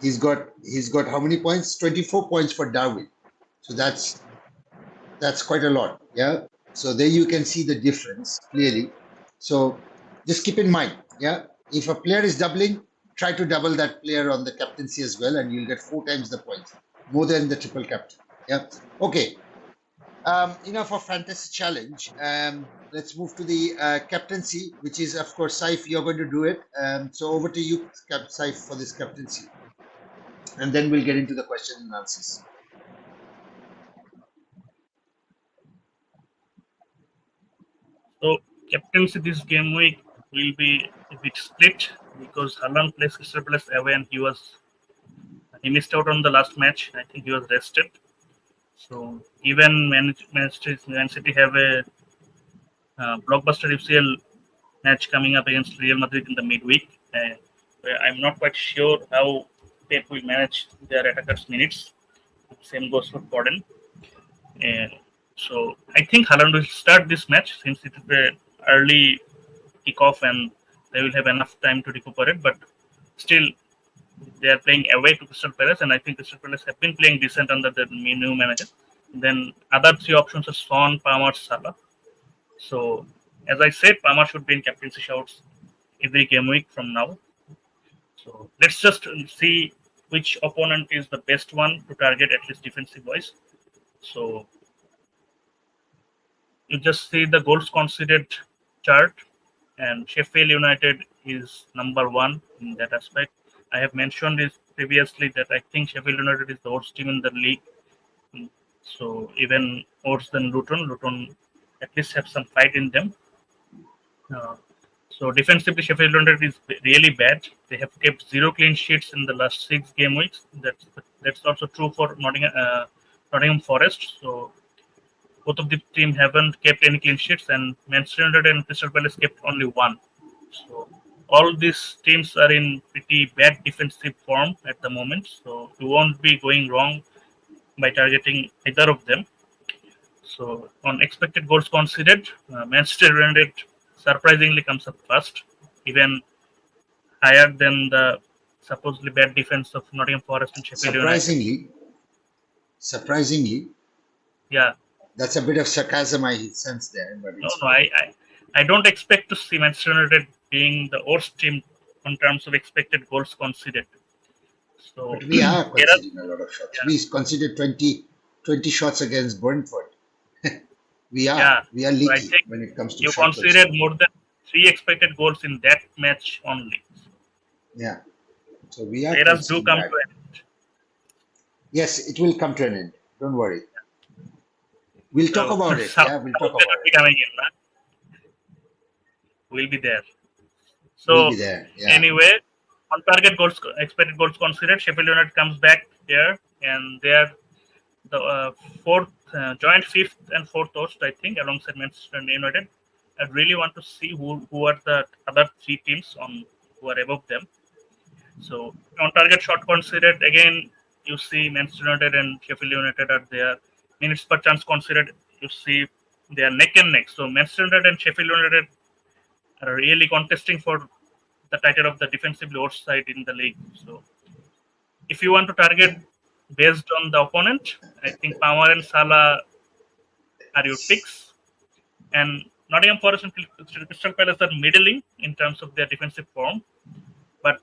He's got how many points? 24 points for Darwin. So that's quite a lot. Yeah. So there you can see the difference clearly. So just keep in mind, yeah, if a player is doubling, try to double that player on the captaincy as well, and you'll get 4 times the points, more than the triple captain. Yeah. Okay. Enough of fantasy challenge. Let's move to the captaincy, which is, of course, Saif, you're going to do it. So over to you, Saif, for this captaincy. And then we'll get into the question and answers. So captaincy this game week will be a bit split because Haaland plays Crystal Palace away and he missed out on the last match. I think he was rested. So even Man City have a blockbuster UCL match coming up against Real Madrid in the midweek. I'm not quite sure how Pep will manage their attackers' minutes. Same goes for Gordon. So I think Haaland will start this match since it is an early kickoff and they will have enough time to recuperate. But still, they are playing away to Crystal Palace, and I think Crystal Palace have been playing decent under the new manager. Then other three options are Son, Palmer, Salah. So as I said, Palmer should be in captaincy shouts every game week from now. So let's just see which opponent is the best one to target, at least defensive wise. So you just see the goals conceded chart, and Sheffield United is number 1 in that aspect. I have mentioned this previously that I think Sheffield United is the worst team in the league. So even worse than Luton. Luton at least have some fight in them. So defensively, Sheffield United is really bad. They have kept 0 clean sheets in the last 6 game weeks. That's also true for Nottingham Forest. So both of the team haven't kept any clean sheets, and Manchester United and Crystal Palace kept only 1. So all these teams are in pretty bad defensive form at the moment. So you won't be going wrong by targeting either of them. So on expected goals conceded, Manchester United surprisingly comes up first, even higher than the supposedly bad defense of Nottingham Forest and Sheffield United. Surprisingly, yeah, that's a bit of sarcasm I sense there. But I don't expect to see Manchester United being the worst team in terms of expected goals conceded. So but we are conceding a lot of shots. Yeah. We conceded 20 shots against Brentford. we are leaky so when it comes to you conceded more than 3 expected goals in that match only. Yeah. So we are. Errors do come to an end. Yes, it will come to an end. Don't worry. We'll talk about it. Yeah, we'll talk about it. Coming in, man. We'll be there. So we'll be there. Yeah. Anyway, on target goals, expected goals considered, Sheffield United comes back here, and they are the joint 5th and 4th host, I think, alongside Manchester United. I really want to see who are the other 3 teams who are above them. So on target shot considered, again, you see Manchester United and Sheffield United are there. Minutes per chance considered, you see they are neck and neck. So Manchester United and Sheffield United are really contesting for the title of the defensively worst side in the league. So if you want to target based on the opponent, I think Palmer and Salah are your picks. And Nottingham Forest and Crystal Palace are middling in terms of their defensive form. But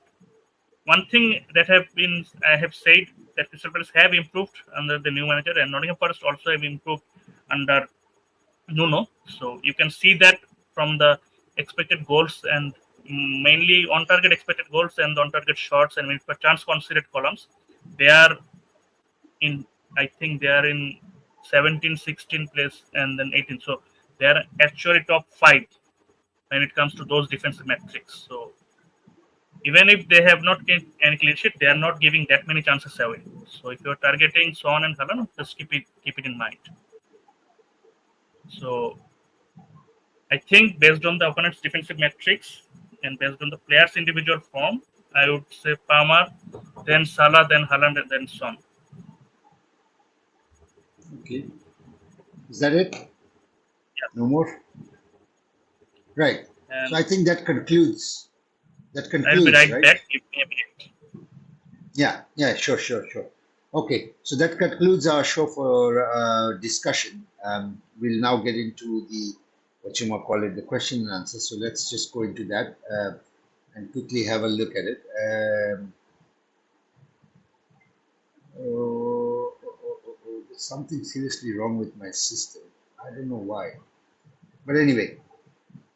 one thing that I have said that Crystal Palace have improved under the new manager, and Nottingham Forest also have improved under Nuno. So you can see that from the expected goals and mainly on-target expected goals and on-target shots and minutes per chance considered columns. They are I think they are in 17, 16 place and then 18. So they are actually top 5 when it comes to those defensive metrics. So even if they have not gained any clean sheet, they are not giving that many chances away. So if you are targeting Son and Haaland, just keep it in mind. So I think based on the opponent's defensive metrics and based on the player's individual form, I would say Palmer, then Salah, then Haaland, and then Son. Okay. Is that it? Yeah. No more? Right. And so I think that concludes. I'll be right back. Give me a minute. Yeah, sure. Okay, so that concludes our show for discussion. We'll now get into the question and answer. So let's just go into that and quickly have a look at it. There's something seriously wrong with my system. I don't know why. But anyway.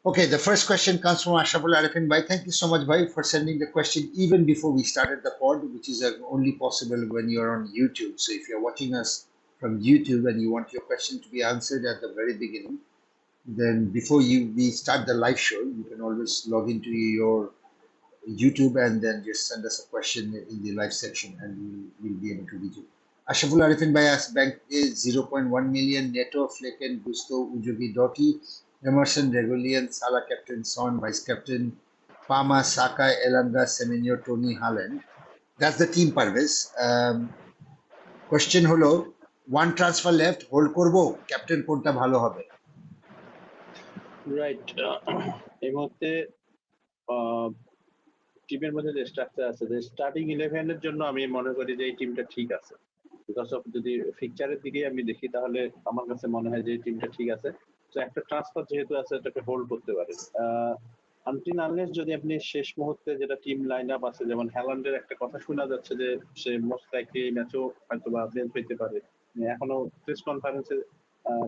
Okay, the first question comes from Ashraful Arifin Bhai. Thank you so much, Bhai, for sending the question even before we started the pod, which is only possible when you're on YouTube. So if you're watching us from YouTube and you want your question to be answered at the very beginning, then before we start the live show, you can always log into your YouTube and then just send us a question in the live section and we'll be able to read you. Ashraful Arifin by us bank is 0.1 million, Neto, Flecken, Gusto, Ujogi, Doty, Emerson, Regulian, Salah, Captain Son, Vice Captain, Palma, Saka, Elanga, Semenyo, Tony, Haaland. That's the team, Parvez. Question holo, one transfer left, hold করবো, captain কোনটা ভালো হবে? Right, এই মুহূর্তে টিমের মধ্যে যে structure আছে, যে স্টার্টিং 11 এর জন্য আমি মনে করি যে এই টিমটা ঠিক আছে। বিকজ অফ যদি ফিকচারের দিকে আমি দেখি তাহলে আমার কাছে মনে হয় যে এই টিমটা ঠিক আছে। তো একটা ট্রান্সফার যেহেতু আছে এটাকে হোল্ড করতে পারেন। আনটিল আনলেস যদি আপনি শেষ মুহূর্তে যেটা টিম লাইন আপ আছে, যেমন হ্যালান্ডের একটা কথা শোনা যাচ্ছে যে সে মোস্ট লাইকলি এই ম্যাচও হয়তো বা বেঞ্চ হইতে পারে। এখনো প্রেস কনফারেন্সে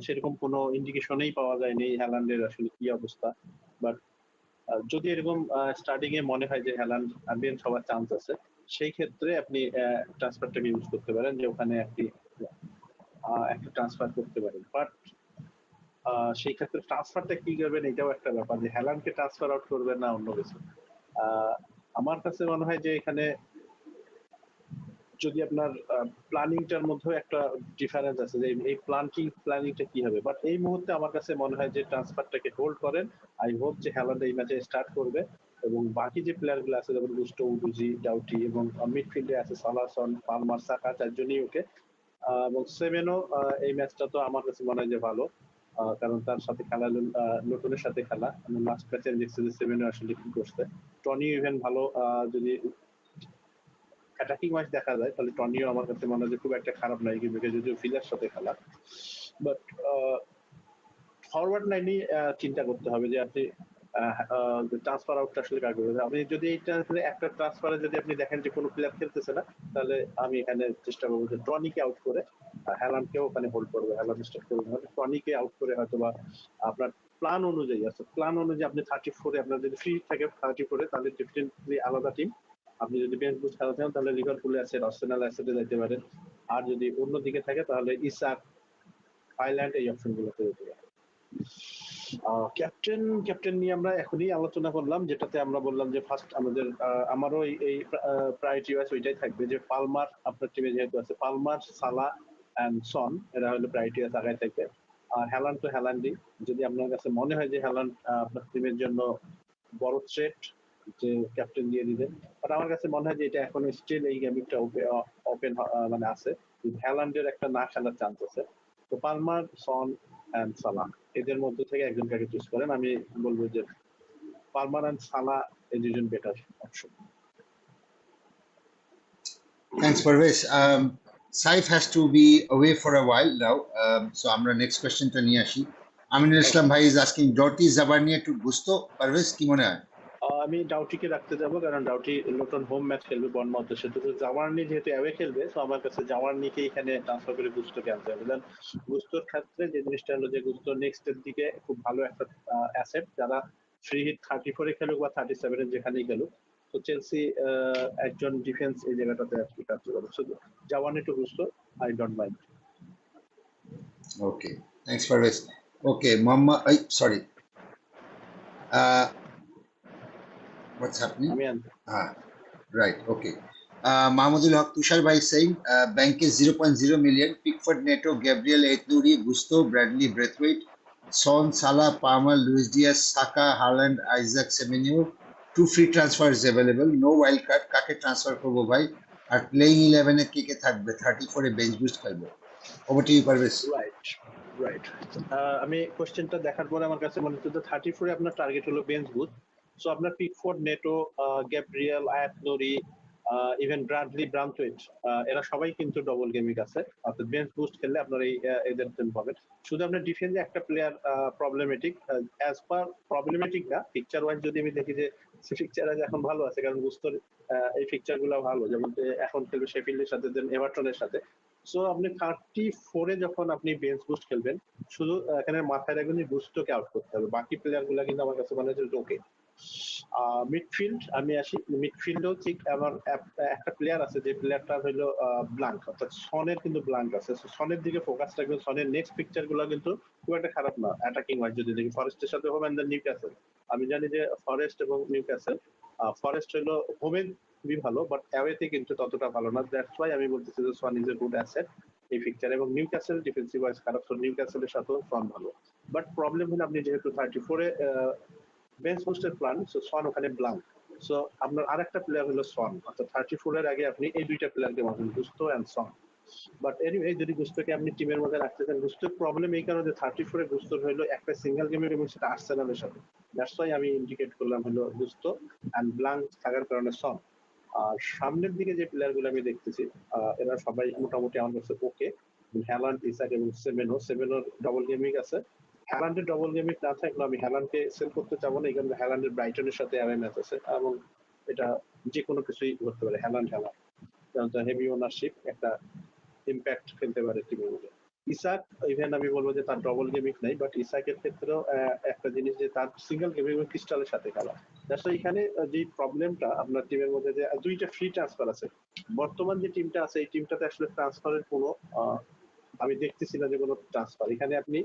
সেরকম কোনো ইন্ডিকেশনেই পাওয়া যায়নি হ্যালান্ডের আসলে কি অবস্থা। বাট যদি এরকম স্টার্টিং এ মনে হয় যে হ্যালান্ড বেঞ্চ হওয়ার চান্স আছে, সেই ক্ষেত্রে আপনি ট্রান্সফারটাকে ইউজ করতে পারেন, যে ওখানে একটা ট্রান্সফার করতে পারেন। বাট সেই ক্ষেত্রে ট্রান্সফারটা কি করবেন এটাও একটা ব্যাপার, যে হ্যালান্ডকে ট্রান্সফার আউট করবেন না অন্য কিছু। আমার কাছে মনে হয় যে এখানে যদি আপনার প্ল্যানিংটার মধ্যেও একটা ডিফারেন্স আছে, যে এই প্ল্যানিংটা কি হবে। বাট এই মুহূর্তে আমার কাছে মনে হয় যে ট্রান্সফারটাকে হোল্ড করেন। আই হোপ যে হ্যালান্ড এই ম্যাচে স্টার্ট করবে এবং বাকি যে প্লেয়ার গুলো আছে যেমন গুস্টো, উডুজি, ডাউটি এবং মিডফিল্ডে আছে সালাসন, পালমার, সাকা, চারজনই ওকে। এবং সেমেনো এই ম্যাচটা তো আমার কাছে মনে হয় যে ভালো, কারণ তার সাথে খেলা নতুনের সাথে খেলা। আমি লাস্ট ম্যাচে দেখছি যে সেমেনো আসলে কি করছে। টনি ইভেন ভালো, যদি অ্যাটাকিং ওয়াইজ দেখা যায় তাহলে টনিও আমার কাছে মনে হয় যে খুব একটা খারাপ নাই, কিন্তু যদিও ফিলার সাথে খেলা। বাট ফরওয়ার্ড লাইনে চিন্তা করতে হবে যে আপনি ট্রান্সফার আউটটা আসলে কাজ করবে। আপনি যদি এইটা একটা ট্রান্সফারে যদি আপনি দেখেন যে কোনো প্লেয়ার খেলতেছে না, তাহলে আমি এখানে চেষ্টা করবো যে টনিকে আউট করে হ্যালান্ডকেও ওখানে হোল্ড করবে। হ্যালান্ড স্টার্ট করবে, টনিকে আউট করে হয়তো বা আপনার প্ল্যান অনুযায়ী আছে, প্ল্যান অনুযায়ী আপনি 34-এ আপনার যদি ফ্রি থাকে 34-এ তাহলে ডেফিনেটলি আলাদা টিম। আপনি যদি বেঞ্চ বুস্ট খেলা চান তাহলে লিভারপুল অ্যাসেট, আর্সেনাল অ্যাসেটে যেতে পারেন। আর যদি অন্য দিকে থাকে তাহলে ইসাক, আইল্যান্ড, এই অপশনগুলোতে যেতে পারেন। ক্যাপ্টেন নিয়ে আমরা এখনই আলোচনা করলাম, যেটাতে আমরা বললাম যে ফার্স্ট আমারও এই প্রায়োরিটি ওয়াইজ ওইটাই থাকবে যে পালমার আপনার টিমে যেহেতু আছে, পালমার, সালা এন্ড সন, এরা হলো প্রায়োরিটি ওয়াইজ আগায় থাকবে। আর হ্যালান্ড তো হ্যালান্ডই। যদি আপনার কাছে মনে হয় যে হ্যালান্ড আপনার টিমের জন্য বড় থ্রেট, যে ক্যাপ্টেন দিয়ে দিবেন। বাট আমার কাছে মনে হয় যে এটা এখন স্টিল এই গেমিংটা ওপেন মানে আছে, হ্যালান্ডের একটা না খেলার চান্স আছে। তো পালমার, সন এন্ড সালা, এদের মধ্যে থেকে একজনকে চুজ করেন। আমি বলবো যে পালমার এন্ড সালা এই দুজন better option. Thanks, Parvez. Saif has to be away for a while now, so আমরা next question টা নিয়ে আসি। Aminul Islam ভাই is asking Doty, Zabarnia to Gusto. Parvez কি মনে হয়? আমি ডাউটিকে রাখতে যাবো, কারণ ডাউটি নতুন হোম ম্যাচ খেলবে বর্নমাউথের সাথে। তো জাওয়ার্নি যেহেতু অ্যাওয়ে খেলবে, তো আমার কাছে জাওয়ার্নিকে এখানে ট্রান্সফার করে গুস্তোকে আনতে হবে। দেন গুস্তোর ক্ষেত্রে যে জিনিসটা হলো যে গুস্তো নেক্সটের দিকে খুব ভালো একটা অ্যাসেট, যারা ফ্রি হিট 34-এ খেলুক বা 37-এ যেখানেই খেলুক। তো চেলসি একজন ডিফেন্স এই জায়গাটাতে আর কি কাজ করবে। শুধু জাওয়ার্নি টু গুস্তো, I don't mind. Okay, thanks, Parvez. Okay, Mama, sorry. What's happening? Right, okay. Mahmoudul Haq Tushar Bhai saying bank is 0.0 million, Pickford, Neto, Gabriel, Aitnouri, Gusto, Bradley, Braithwaite, Son, Salah, Palmer, Luis Diaz, Saka, Haaland, Isaac, Semenyo. 2 free transfers available, no wild card. কাকে transfer করবো ভাই? Are playing 11-এ কে থাকবে? 34-এ bench boost খেলবে। Over to you, Parvez. Right. আমি কোশ্চেনটা দেখার পরে আমার কাছে মনে হচ্ছে 34-এ আপনার টার্গেট হলো বেঞ্চ বুস্ট। সো আপনার Pickford, Neto, Gabriel, Ait Nouri, even Bradley, Branthwaite, এরা সবাই কিন্তু ডবল গেমিং আছে। অর্থাৎ বেঞ্চ বুস্ট খেললে আপনার এদের টিম পাবেন। শুধু আপনার ডিফেন্সে একটা player problematic, as per problematic না, পিকচার ওয়াইজ যদি আমি দেখি যে ফিকচার এখন ভালো আছে, কারণ বুস্টোর এই ফিকচার গুলো ভালো, যেমন এখন খেলবে শেফিল্ডের সাথে, দেন এভারটনের সাথে। সো আপনি 34-এ যখন আপনি বেঞ্চ বুস্ট খেলবেন, শুধু এখানে মাথায় রাখবেন যে বুস্টকে আউট করতে হবে, বাকি প্লেয়ার গুলা কিন্তু আমার কাছে মনে হচ্ছে ওকে। মিডফিল্ড আমি আসি, মিডফিল্ডও ঠিক আমার একটা প্লেয়ার আছে যে প্লেয়ারটা হলো ব্লাঙ্ক, অর্থাৎ সনের কিন্তু ব্লাঙ্ক আছে। সনের দিকে ফোকাস রাখবেন। সনের নেক্সট পিকচার গুলো কিন্তু খুব একটা খারাপ না অ্যাটাকিং ওয়াইজ যদি দেখি। ফরেস্টের সাথে হবে এন্ড নিউক্যাসল, আমি জানি যে ফরেস্ট এবং নিউক্যাসল ফরেস্ট হলো হোমে খুবই ভালো, বাট অ্যাওয়েতে কিন্তু ততটা ভালো না। দ্যাটস ওয়াই আমি বলতেছি যে Swan is a good asset এই ফিকচার। এবং নিউ ক্যাসেল ডিফেন্সিভ ওয়াইজ খারাপ, তো নিউ ক্যাসেলের সাথেও সোয়ান ভালো। বাট প্রবলেম হলো আপনি যেহেতু 34-এ বেঞ্চ বুস্টের প্ল্যান, সো সোয়ান ওখানে ব্লাঙ্ক। সো আপনার আরেকটা প্লেয়ার হলো সোয়ান, অর্থাৎ 34-এর আগে আপনি এই দুইটা প্লেয়ারকে মানেন, Gusto and Swan. But anyway যদি গুস্তোকে আপনি টিমের মধ্যে রাখতে চান, গুস্তোর প্রবলেম এই কারণে যে 34-এ গুস্তোর হলো একটা সিঙ্গেল গেমের এবং সেটা আর্সেনালের সাথে। দ্যাটস ওয়াই আমি ইন্ডিকেট করলাম হলো গুস্তো অ্যান্ড ব্লাঙ্ক থাকার কারণে সন। আর সামনের দিকে যে প্লেয়ারগুলো আমি দেখতেছি এরা সবাই মোটামুটি আমার কাছে ওকে। হ্যালান্ড, ইসাক এবং সেভেনোর ডবল গেমিং আছে। হ্যালান্ডের ডবল গেমিং না থাকলেও আমি হ্যালান্ডকে সেল করতে চাবো না, এখানে হ্যালান্ডের ব্রাইটনের সাথে অ্যাওয়ে ম্যাচ আছে এবং এটা যে কোনো কিছুই করতে পারে। হ্যালান্ড কারণ হেভি ওনারশিপ একটা ইম্প্যাক্ট ফেলতে পারে টিমের মধ্যে। ইসাক ইভেন আমি বলবো যে তার ডবল গেমিং নাই, বাট ইসাকের ক্ষেত্রেও একটা জিনিস যে তার সিঙ্গেল গেমিং ক্রিস্টালের সাথে খেলা। আসলে এখানে যে প্রবলেমটা আপনার টিমের মধ্যে যে দুইটা ফ্রি ট্রান্সফার আছে, বর্তমান যে টিমটা আছে এই টিমটাতে আসলে ট্রান্সফারের কোনো আমি দেখতেছি না যে কোনো ট্রান্সফার। এখানে আপনি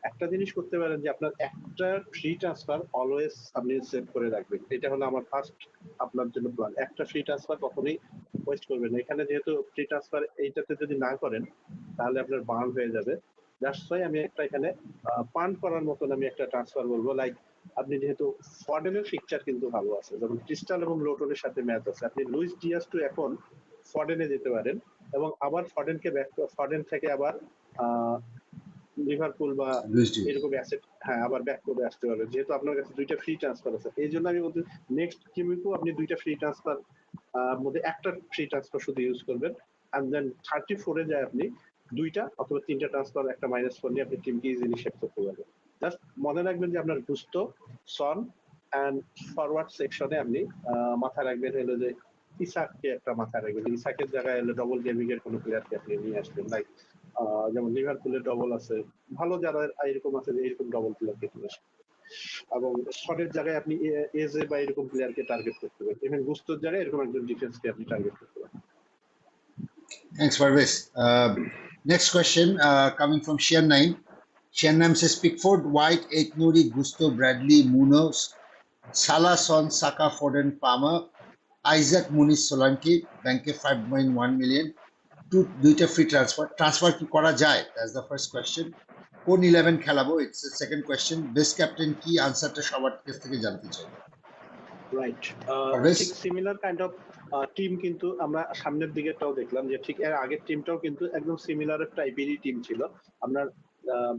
একটা জিনিস করতে পারেন যে আপনার একটা ফ্রি ট্রান্সফার অলওয়েজ আপনি সেভ করে রাখবেন। এটা হলো আমার ফার্স্ট আপনার জন্য প্ল্যান। একটা ফ্রি ট্রান্সফার কখনোই ওয়েস্ট করবেন না। এখানে যেহেতু ফ্রি ট্রান্সফার এইটাতে যদি না করেন তাহলে আপনার বার্ন হয়ে যাবে। দ্যাটস ওয়াই আমি একটা এখানে পান করার মতন আমি একটা ট্রান্সফার বলবো। লাইক আপনি যেহেতু ফর্ডেনের ফিকচার কিন্তু ভালো আছে, যেমন ক্রিস্টাল এবং লোটনের সাথে ম্যাচ আছে, আপনি লুইস ডিয়াস টু এখন ফর্ডেনে যেতে পারেন এবং আবার ফর্ডেন থেকে আবার লিভারপুল বা এরকম অ্যাসেট আবার ব্যাক করে আসতে পারবে, যেহেতু আপনার কাছে দুইটা ফ্রি ট্রান্সফার আছে। এই জন্য আমি বলতে নেক্সট গেমিংও আপনি দুইটা ফ্রি ট্রান্সফার মধ্যে একটা ফ্রি ট্রান্সফার শুধু ইউজ করবেন, অ্যান্ড দেন 34-এ যায় আপনি দুইটা অথবা তিনটা ট্রান্সফার একটা মাইনাস করলে আপনি টিমকে ইজিলি শেপ করতে পারবেন। জাস্ট মনে রাখবেন যে আপনার গুস্তো, সন অ্যান্ড ফরওয়ার্ড সেকশনে আপনি মাথায় রাখবেন হলো যে ইসাককে একটা মাথায় রাখবেন। ইসাকের জায়গায় হলো ডবল গেমিং এর কোনো প্লেয়ারকে আপনি নিয়ে আসবেন, লাইক যেমন লিভারপুলের ডবল আছে, ভালো যারা এরকম আছে যে এরকম ডবল প্লেয়ারকে নিয়ে আসবেন। এবং শটের জায়গায় আপনি এজে বা এরকম প্লেয়ারকে টার্গেট করতে পারেন। ইভেন গুস্তোর জায়গায় এরকম একজন ডিফেন্সকে আপনি টার্গেট করতে পারেন। Thanks, Parvez. Next question coming from Shian9. Shian9 says Pickford, White, Aitnouri, Gusto, Bradley, Munoz, Salah, Son, Saka, Foden, Palmer, Isaac, Muniz, Solanke, banke 5.1 million. দুইটা ফ্রি ট্রান্সফার কি করা যায়? That's the first question. কোন 11 খেলাবো? It's the second question. Best captain কি? আনসারটা সবার কাছ থেকে জানতে চাই। রাইট, ঠিক সিমিলার কাইন্ড অফ টিম কিন্তু আমরা সামনের দিকেটাও দেখলাম যে ঠিক এর আগের টিমটাও কিন্তু একদম সিমিলার টাইপেরই টিম ছিল। আপনার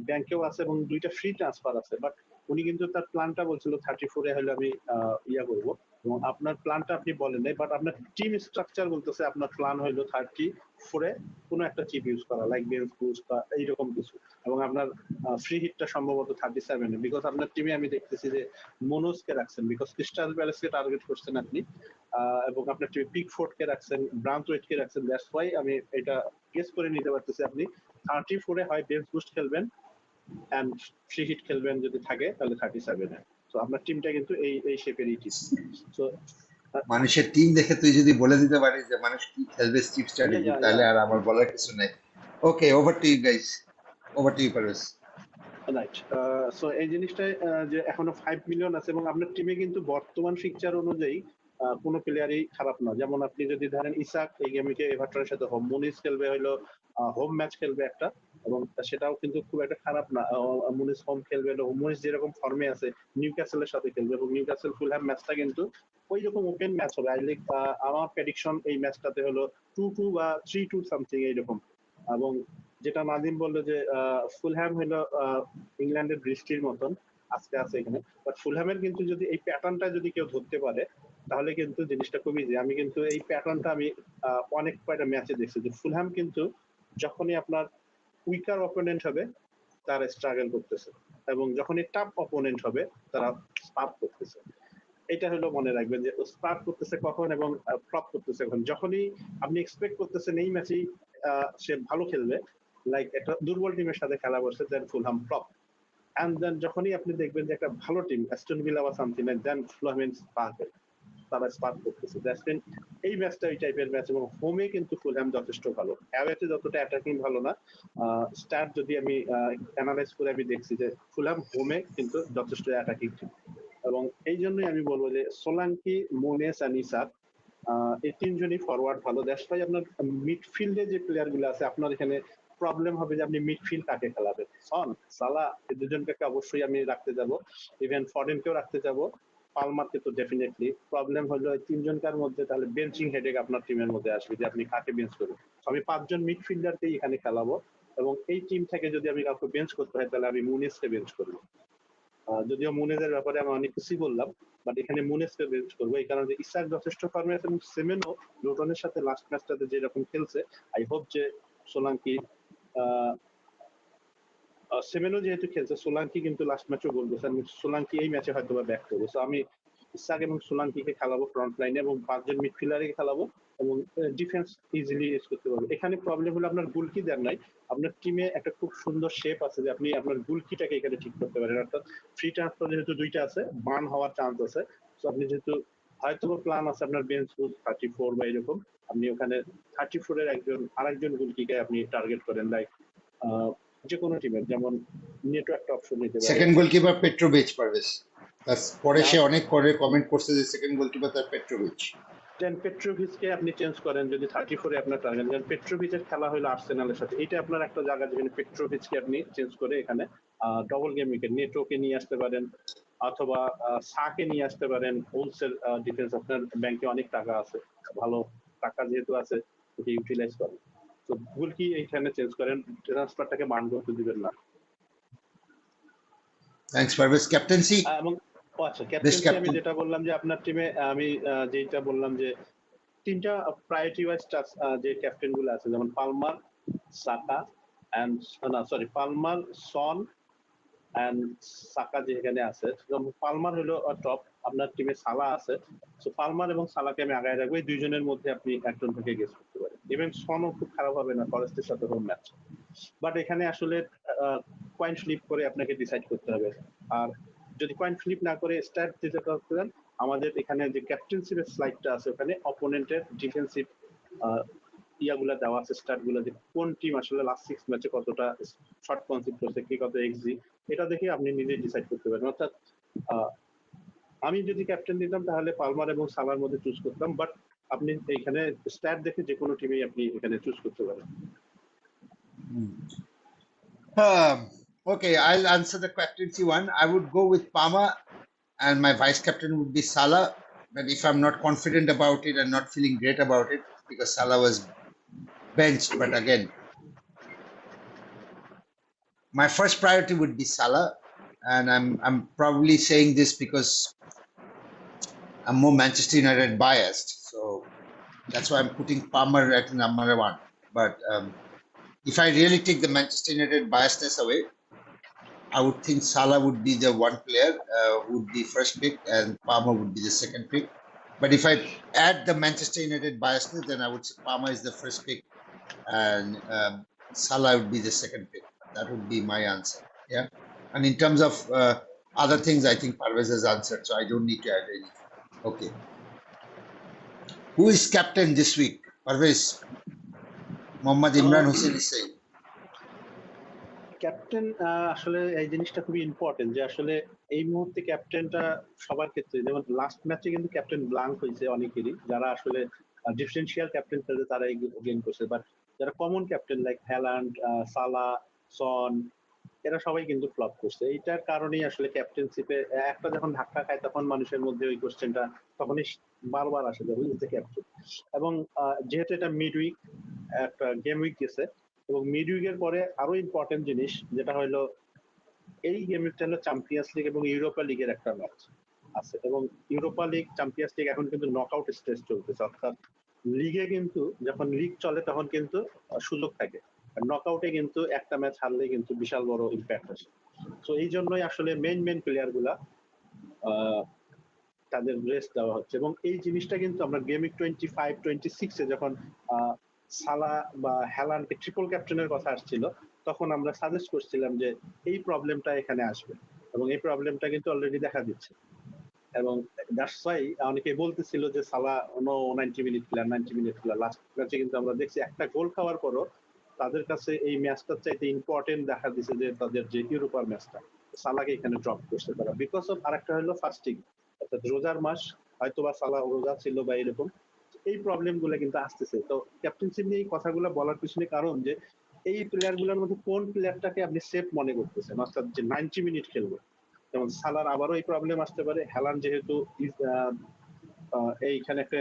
ব্যাংকেও আছে এবং দুইটা ফ্রি ট্রান্সফার আছে, বাট উনি কিন্তু তার প্ল্যানটা বলছিল 34-এ হলে আমি ইয়া করবো, এবং আপনার প্ল্যানটা আপনি বলেন নাই, বাট আপনার টিম স্ট্রাকচার বলতেছে আপনার প্ল্যান হইলো 34-এ কোনো একটা চিপ ইউজ করা, লাইক বেঞ্চ বুস্ট বা এইরকম কিছু, এবং আপনার ফ্রি হিটটা সম্ভবত 37-এ, বিকজ আপনার টিমে আমি দেখতেছি যে মোনোসকে রাখছেন, বিকজ ক্রিস্টাল প্যালেসকে টার্গেট করছেন আপনি, এবং আপনার টিমে পিকফোর্ডকে রাখছেন, ব্রান্থওয়েটকে রাখছেন। দ্যাটস ওয়াই আমি এটা গেস করে নিতে পারতেছি আপনি 34-এ হয় বেঞ্চ বুস্ট খেলবেন এন্ড ফ্রি হিট খেলবেন, যদি থাকে তাহলে 37-এ। তো আপনার টিমটা কিন্তু এই শেপেরই টিম। সো মানুষের টিম দেখে তুই যদি বলে দিতে পারিস যে মানুষ কি খেলবে চিপ স্ট্র্যাটেজি, তাহলে আর আমার বলার কিছু নাই। Okay, over to you guys, over to you Parvez. Right, so এই জিনিসটা যে এখনো 5 মিলিয়ন আছে এবং আপনার টিমে কিন্তু বর্তমান ফিকচার অনুযায়ী কোনো প্লেয়ারই খারাপ না। যেমন আপনি যদি ধরেন ইসাক এই গেমকে এভারটনের সাথে হোম, মুনিজ খেলবে হলো হোম ম্যাচ খেলবে একটা, এবং সেটাও কিন্তু খুব একটা খারাপ না। মুনিজ হোম খেলবে, মুনিজ যেরকম ফর্মে আছে নিউ ক্যাসেলের সাথে খেলবে, এবং নিউ ক্যাসেল ফুলহ্যাম ম্যাচটা কিন্তু ওই রকম ওপেন ম্যাচ হবে। আই লাইক আমার প্রেডিকশন এই ম্যাচটাতে হলো 2-2 বা 3-2 সামথিং এইরকম। এবং যেটা নাদিম বললো যে ফুলহ্যাম হলো ইংল্যান্ডের বৃষ্টির মতন আজকে আছে এখানে, বাট ফুলহ্যামের কিন্তু যদি এই প্যাটার্নটা যদি কেউ ধরতে পারে তাহলে কিন্তু জিনিসটা খুবই ইজি। আমি কিন্তু এই প্যাটার্নটা আমি অনেক কয়টা ম্যাচে দেখছি যে ফুলহ্যাম কিন্তু যখনই আপনার উইকার অপোনেন্ট হবে তারা স্ট্রাগল করতেছে, এবং যখনই টাফ অপোনেন্ট হবে তারা স্পার্ক করতেছে। এটা হলো মনে রাখবেন যে স্পার্ক করতেছে কখন এবং ফ্লপ করতেছে কখন। যখনই আপনি এক্সপেক্ট করতেছেন এই ম্যাচেই সে ভালো খেলবে, লাইক একটা দুর্বল টিমের সাথে খেলা বসছে, দেন ফুলহাম ফ্লপ। এন্ড দেন যখনই আপনি দেখবেন যে একটা ভালো টিম অ্যাস্টন ভিলা বা সামথিং, দেন ফুলহাম স্পার্ক, তারা স্পার্ক করতেছে। দ্যাটস মিন এই ম্যাচটা এই টাইপের ম্যাচ, এবং হোমে কিন্তু ফুলহ্যাম যথেষ্ট ভালো, অ্যাওয়েতে যতটা অ্যাটাকিং ভালো না। স্ট্যাট যদি আমি অ্যানালাইজ করে আমি দেখছি যে ফুলহ্যাম হোমে কিন্তু যথেষ্ট অ্যাটাকিং টিম, এবং এই জন্যই আমি বলবো যে সোলাঙ্কি, মুনেস আর ইসাক এই তিনজনই ফরওয়ার্ড ভালো। দ্যাটস ওয়াই আপনার মিডফিল্ডে যে প্লেয়ার গুলো আছে আপনার এখানে প্রবলেম হবে যে আপনি মিডফিল্ড কাকে খেলাবেন। সন, সালা এই দুজনকে অবশ্যই আমি রাখতে যাব, ইভেন ফরেনকেও রাখতে যাব, পালমারকে তো ডেফিনেটলি। প্রবলেম হলো এই তিনজনকার মধ্যে তাহলে বেঞ্চিং হেডেক আপনার টিমের মধ্যে আসবে যে আপনি কাকে বেঞ্চ করবেন। আমি 5 জন মিডফিল্ডারকেই এখানে খেলাবো এবং এই টিম থেকে যদি আমি কাউকে বেঞ্চ করতে হয় তাহলে আমি মুনিসকে বেঞ্চ করবো। যদিও মুনেজের ব্যাপারে আমি অনেক কিছুই বললাম, বাট এখানে মুনেজকে বেঞ্চ করবো এই কারণে ইসাক যথেষ্ট ফর্মে আছে এবং সেমেনও লুটনের সাথে লাস্ট ম্যাচটাতে যেরকম খেলছে, আই হোপ যে সোলাঙ্কি সেমেনও যেহেতু খেলছে, সোলাঙ্কি কিন্তু লাস্ট ম্যাচও গোল করছে, সোলাঙ্কি এই ম্যাচে হয়তো বা ব্যাক করবে। সো আমি ইসাক এবং সোলাঙ্কিকে খেলাবো ফ্রন্ট লাইনে এবং 5 জন মিডফিল্ডারকে খেলাবো এবং ডিফেন্স ইজিলি ইউজ করতে পারবো। এখানে প্রবলেম হলো আপনার গোলকি দেন নাই। আপনার টিমে একটা খুব সুন্দর শেপ আছে যে আপনি আপনার গোলকিটাকে এখানে ঠিক করতে পারেন, অর্থাৎ ফ্রি ট্রান্সফার যেহেতু 2টা আছে, বার্ন হওয়ার চান্স আছে। সো আপনি যেহেতু হয়তো প্ল্যান আছে আপনার বেঞ্চ 34 বা এরকম, আপনি ওখানে 34 এর আরেকজন গোলকিকে আপনি টার্গেট করেন, লাইক যে কোনো টিমের, যেমন নেটো একটা অপশন নিতে পারে। সেকেন্ড গোলকিপার পেট্রোভিচ পারভেজ, তার পরে সে অনেক করে কমেন্ট করছে যে সেকেন্ড গোলকিপার তার পেট্রোভিচ। দেন পেট্রোভিচকে আপনি চেঞ্জ করেন যদি 34 এ আপনার টার্গেট, কারণ পেট্রোভিচের খেলা হলো আর্সেনালের সাথে, এটা আপনার একটা জায়গা যেখানে পেট্রোভিচকে আপনি চেঞ্জ করে এখানে ডবল গেম উইকেট নেটোকে নিয়ে আসতে পারেন অথবা সাকে নিয়ে আসতে পারেন। ওলসের ডিফেন্স আপনার ব্যাংকে অনেক টাকা আছে, ভালো টাকা যেহেতু আছে ওকে ইউটিলাইজ করেন। তো ভুল কি এইখানে চেঞ্জ করেন, ট্রান্সফারটাকে বার্ন করতে দিবেন না। থ্যাঙ্কস পারভেজ। ক্যাপ্টেন্সি এবং আচ্ছা, ক্যাপ্টেন্সি আমি যেটা বললাম যে আপনার টিমে আমি যেটা বললাম যে 3টা প্রায়োরিটি ওয়াইজ যে ক্যাপ্টেন গুলো আছে, যেমন Palmer, Saka and Palmer, Son and Saka যেখানে আছে, পালমার হলো টপ, আপনার টিমে সালা আছে। সো পালমার এবং সালাকে আমি আগায় রাখবো, এই দুইজনের মধ্যে আপনি একজন থেকে গেস করতে পারেন। ইভেন সনও খুব খারাপ হবে না, ফরেস্টের সাথে হোম ম্যাচ, বাট এখানে আসলে কয়েন ফ্লিপ করে আপনাকে ডিসাইড করতে হবে। আর যদি কয়েন ফ্লিপ না করে স্ট্যাট দিতে পারেন, আমাদের এখানে যে ক্যাপ্টেনশিপের স্লাইডটা আছে ওখানে অপোনেন্টের ডিফেন্সিভ ইয়াগুলা দেওয়া আছে, স্টার্ট গুলো, যে কোন টিম আসলে লাস্ট 6 ম্যাচে কতটা শর্ট কনসিভ করছে, কি কত এক্সজি, এটা দেখে আপনি নিজে ডিসাইড করতে পারেন। অর্থাৎ আমি যদি ক্যাপ্টেন দিতাম তাহলে পালমার এবং সালার মধ্যে চুজ করতাম, বাট আপনি এখানে স্ট্যাট দেখে যে কোনো টিমেই আপনি এখানে চুজ করতে পারেন। Okay, I'll answer the captaincy one. I would go with Palmer and my vice captain would be Salah. But if I'm not confident about it and not feeling great about it, because Salah was benched, but again, my first priority would be Salah, and I'm probably saying this because I'm more Manchester United biased, so that's why I'm putting Palmer at number 1. But if I really take the Manchester United biasness away, I would think Salah would be the one player would be first pick and Palmer would be the second pick. But if I add the Manchester United biasness, then I would say Palmer is the first pick and Salah would be the second pick. That would be my answer. Yeah. And in terms of other things, I think Parvez has answered, so I don't need to add anything. Okay. Who is captain this week? Parvez. Mohammad Imran Hussain is saying. Captain আসলে এই জিনিসটা খুবই important যে আসলে এই মুহূর্তে ক্যাপ্টেনটা সবার ক্ষেত্রে, যেমন লাস্ট ম্যাচে কিন্তু ক্যাপ্টেন ব্ল্যাঙ্ক হয়েছে অনেকেরই, যারা আসলে ডিফারেন্সিয়াল ক্যাপ্টেন খেলছে তারা এই গেম করছে, বাট যারা কমন ক্যাপ্টেন লাইক হ্যালান্ড, সালা, সন, এরা সবাই কিন্তু ফ্লপ করছে। এইটার কারণেই আসলে ক্যাপ্টেনশিপে একটা যখন ধাক্কা খায় তখন মানুষের মধ্যে ওই কোশ্চেনটা তখনই বারবার আসে যে হুই ইজ দ্য ক্যাপ্টেন। এবং যেহেতু এটা মিড উইক একটা গেম উইক গেছে, এবং মিড উইকের পরে আরো ইম্পর্টেন্ট জিনিস যেটা হলো এই গেম উইকটা হলো চ্যাম্পিয়ন্স লিগ এবং ইউরোপা লিগের একটা ম্যাচ আছে, এবং ইউরোপা লিগ, চ্যাম্পিয়ন্স লিগ এখন কিন্তু নকআউট স্টেজ চলতেছে, অর্থাৎ লিগে কিন্তু যখন লিগ চলে তখন কিন্তু সুযোগ থাকে, নকআউটে কিন্তু একটা ম্যাচ হারলে কিন্তু বিশাল বড় ইম্প্যাক্ট আসে। তো এই জন্যই আসলে মেইন প্লেয়ার গুলা তাদের রেস্ট দেওয়া হচ্ছে, এবং এই জিনিসটা কিন্তু আমরা গেম উইক 25-26 এ যখন সালা বা হ্যালান্ডকে ট্রিপল ক্যাপ্টেনের কথা আসছিল, তখন আমরা সাজেস্ট করছিলাম যে এই প্রবলেমটা এখানে আসবে, এবং এই প্রবলেমটা কিন্তু অলরেডি দেখা দিচ্ছে। এবং দ্যাটস ওয়াই অনেকে বলতেছিল যে সালা 90 মিনিট প্লেয়ার লাস্ট ম্যাচে কিন্তু আমরা দেখছি একটা গোল খাওয়ার পরও তাদের কাছে এই ম্যাচটার চাইতে ইম্পর্টেন্ট দেখা দিচ্ছে যে তাদের যে ইউরোপার ম্যাচটা। সালাকে এখানে ড্রপ করছে তারা, বিকজ অফ আরেকটা হলো ফাস্টিং, অর্থাৎ রোজার মাস, হয়তো বা সালা রোজা ছিল বা এরকম, এই প্রবলেম গুলো কিন্তু আসতেছে। তো ক্যাপ্টেনশিপ নিয়ে এই কথাগুলো বলার পিছনে কারণ যে এই প্লেয়ার গুলোর মধ্যে কোন প্লেয়ারটাকে আপনি সেফ মনে করতেছেন, অর্থাৎ যে 90 মিনিট খেলবে। যেমন সালার আবারও এই প্রবলেম আসতে পারে, হ্যালান্ড যেহেতু এইখানে একটা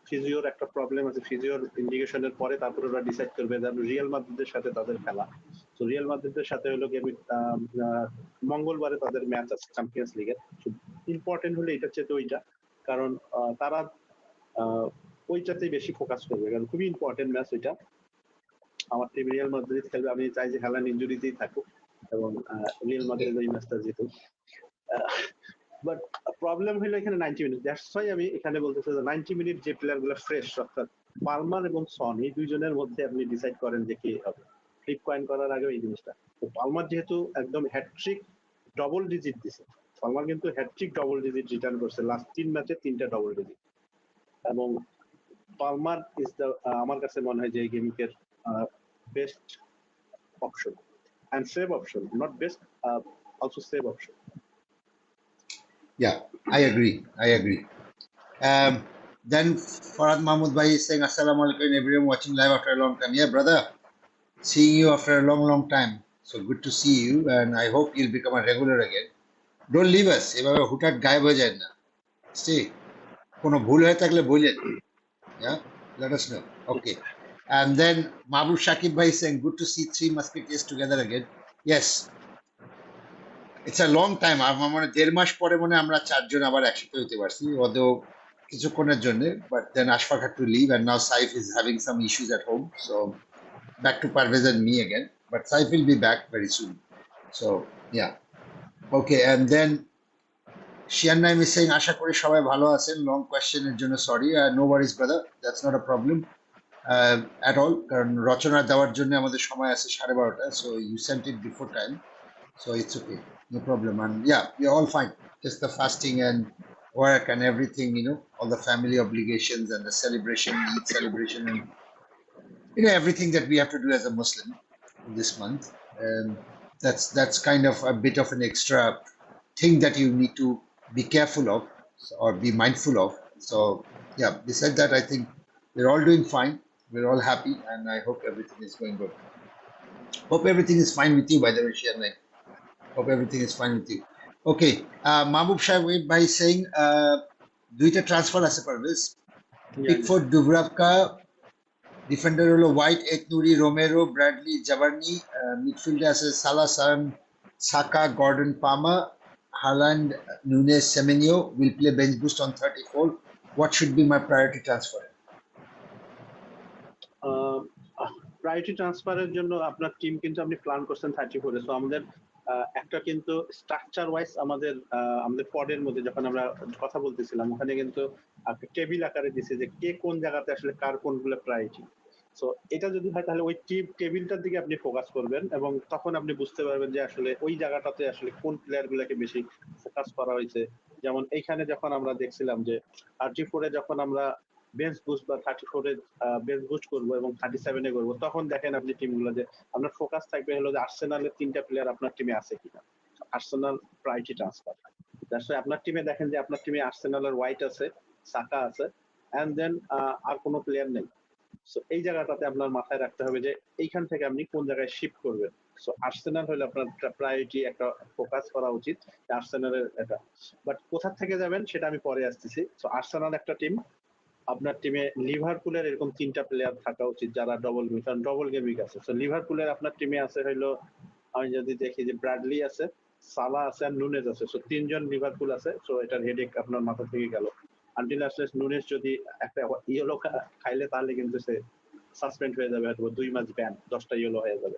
ফিজিওর একটা প্রবলেম আছে, ফিজিওর ইন্ডিকেশনের পরে তারপরে ওরা ডিসাইড করবে যে রিয়াল মাদ্রিদের সাথে তাদের খেলা। তো রিয়াল মাদ্রিদের সাথে হলো মঙ্গলবারে তাদের ম্যাচ আছে চ্যাম্পিয়ন্স লিগের। ইম্পর্টেন্ট হলো এটা চেয়ে ওইটা, কারণ তারা ওইটাতেই বেশি ফোকাস করবে, কারণ খুবই ইম্পর্টেন্ট ম্যাচ ওইটা। আমার টিম রিয়াল মাদ্রিদ খেলবে, আমি চাই যে হ্যালান্ড ইনজুরিতেই থাকুক এবং রিয়াল মাদ্রিদ ওই ম্যাচটা জিতুক। বাট প্রবলেম হলো এখানে 90 মিনিট, দ্যাটস ওয়াই আমি এখানে বলতেছি যে 90 মিনিট যে প্লেয়ার গুলো ফ্রেশ, অর্থাৎ পালমার এবং সন, এই দুইজনের মধ্যে আপনি ডিসাইড করেন যে কি হবে। ফ্লিপ কয়েন করার আগে এই জিনিসটা, তো পালমার যেহেতু একদম হ্যাটট্রিক ডবল ডিজিট দিছে, পালমার কিন্তু হ্যাটট্রিক ডবল ডিজিট রিটার্ন করছে লাস্ট 3 ম্যাচে 3টা ডবল ডিজিট, এবং পালমার ইজ দ্য আমার কাছে মনে হয় যে এই গেমিংয়ের best option and save option, not best, also save option. Yeah, I agree. Then Farhad Mahmood Bhai is saying Assalamu alaikum everyone watching live after a long time. Yeah, brother, seeing you after a long time. So good to see you, and I hope you'll become a regular again. Don't leave us. এভাবে হুটহাট গায়েব হয়ে যায় না। Stay. কোনো ভুল হয়ে থাকলে বলেন। Yeah, let us know. Okay. And then Mahbub Shakib Bhai is saying good to see three musketeers together again. Yes. It's a long time. আমার মনে 1.5 মাস পরে মনে আমরা 4 জন আবার একসাথে হতে পারছি, ওদের কিছুক্ষণের জন্য, but then Ashfaq had to leave and now Saif is having some issues at home, so back to Parvez and me again, but Saif will be back very soon. So yeah, okay. And then Shian Naim is saying আশা করি সবাই ভালো আছেন, long question এর জন্য sorry. No worries brother, that's not a problem at all, কারণ রচনা দেওয়ার জন্য আমাদের সময় আছে 12:30, so you sent it before time, so it's okay, no problem. And yeah, we're all fine, just the fasting and work and everything, all the family obligations and the celebration, Eid celebration, and everything that we have to do as a Muslim this month. And that's kind of a bit of an extra thing that you need to be careful of or be mindful of. So yeah, besides that, I think we're all doing fine, we're all happy, and I hope everything is going good. Hope everything is fine with you, by the way, Shian. Hope everything is fine with you. Okay, Mahbub Shahid Bhai saying দুইটা transfer আছে Parvez, Pickford Dubravka, defender হলো White, একনুরি, Romero, Bradley, জাভার্নি, মিডফিল্ডে আছে Salah, Son, Saka, Gordon, Palmer, Haaland, Nunez, Semenyo will play bench boost on 34. What should be my priority transfer? Priority ট্রান্সফারের জন্য আপনার টিম কিন্তু আপনি প্ল্যান করছেন 34-এ, সো আমাদের একটা কিন্তু স্ট্রাকচার ওয়াইজ আমাদের পডের মধ্যে যখন আমরা কথা বলতেছিলাম ওখানে কিন্তু টেবিল আকারে দিছে যে কে কোন জায়গাতে আসলে কার কোনগুলো প্রায়োরিটি। সো এটা যদি হয় তাহলে ওই টেবিলটার দিকে আপনি ফোকাস করবেন এবং তখন আপনি বুঝতে পারবেন যে আসলে ওই জায়গাটাতে আসলে কোন প্লেয়ার গুলাকে বেশি ফোকাস করা হয়েছে। যেমন এইখানে যখন আমরা দেখছিলাম যে 34-এ যখন আমরা বেঞ্চ বুস্ট বা 34-এ বেঞ্চ বুস্ট করবো এবং 37-এ করবো, তখন দেখেন আপনি টিমগুলো যে আপনার ফোকাস থাকবে হলো যে আর্সেনালের 3টা প্লেয়ার আপনার টিমে আছে কিনা, আর্সেনাল প্রায়োরিটি ট্রান্সফার। আপনার টিমে দেখেন যে আপনার টিমে আর্সেনালের হোয়াইট আছে, সাকা আছে, এন্ড দেন আর কোনো প্লেয়ার নেই। সো এই জায়গাটাতে আপনার মাথায় রাখতে হবে যে এইখান থেকে আপনি কোন জায়গায় শিফট করবেন। সো আর্সেনাল হলে আপনার প্রায়োরিটি একটা ফোকাস করা উচিত আর্সেনালের এটা, বাট কোথা থেকে যাবেন সেটা আমি পরে আসতেছি। সো আর্সেনাল একটা টিম, আপনার টিমে লিভারপুলের এরকম 3টা প্লেয়ার থাকা উচিত যারা ডবল গেমিং আছে। সো লিভারপুলের আপনার টিমে আছে হইলো, আমি যদি দেখি যে ব্র্যাডলি আছে, সালা আছে আর নুনেজ আছে। সো 3 জন লিভারপুল আছে। সো এটার হেডেক আপনার মাথা থেকে গেল। আনটিল আসলে নুনেজ যদি একটা ইয়েলো খাইলে তাহলে কিন্তু সে সাসপেন্ড হয়ে যাবে, হয়তো 2 ম্যাচ ব্যান, 10টা ইয়েলো হয়ে যাবে।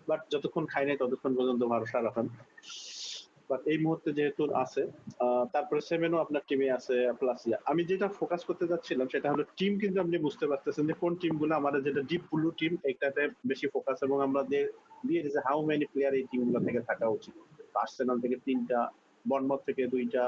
বাট যতক্ষণ খাই নাই ততক্ষণ পর্যন্ত ভরসা রাখেন। বাট এই মুহূর্তে যেহেতু আছে, তারপরে সেমেনও আপনার টিমে আছে, প্লাস আমি যেটা ফোকাস করতে যাচ্ছিলাম সেটা হলো টিম, কিন্তু আপনি বুঝতে পারতেছেন যে কোন টিমগুলো আমাদের যেটা ডিপ ব্লু টিম এটাতে বেশি ফোকাস, এবং আমরা দিয়ে দিয়েছি হাউ মেনি প্লেয়ার এই টিমগুলো থেকে থাকা উচিত। আর্সেনাল থেকে 3টা, বর্নমাউথ থেকে 2টা,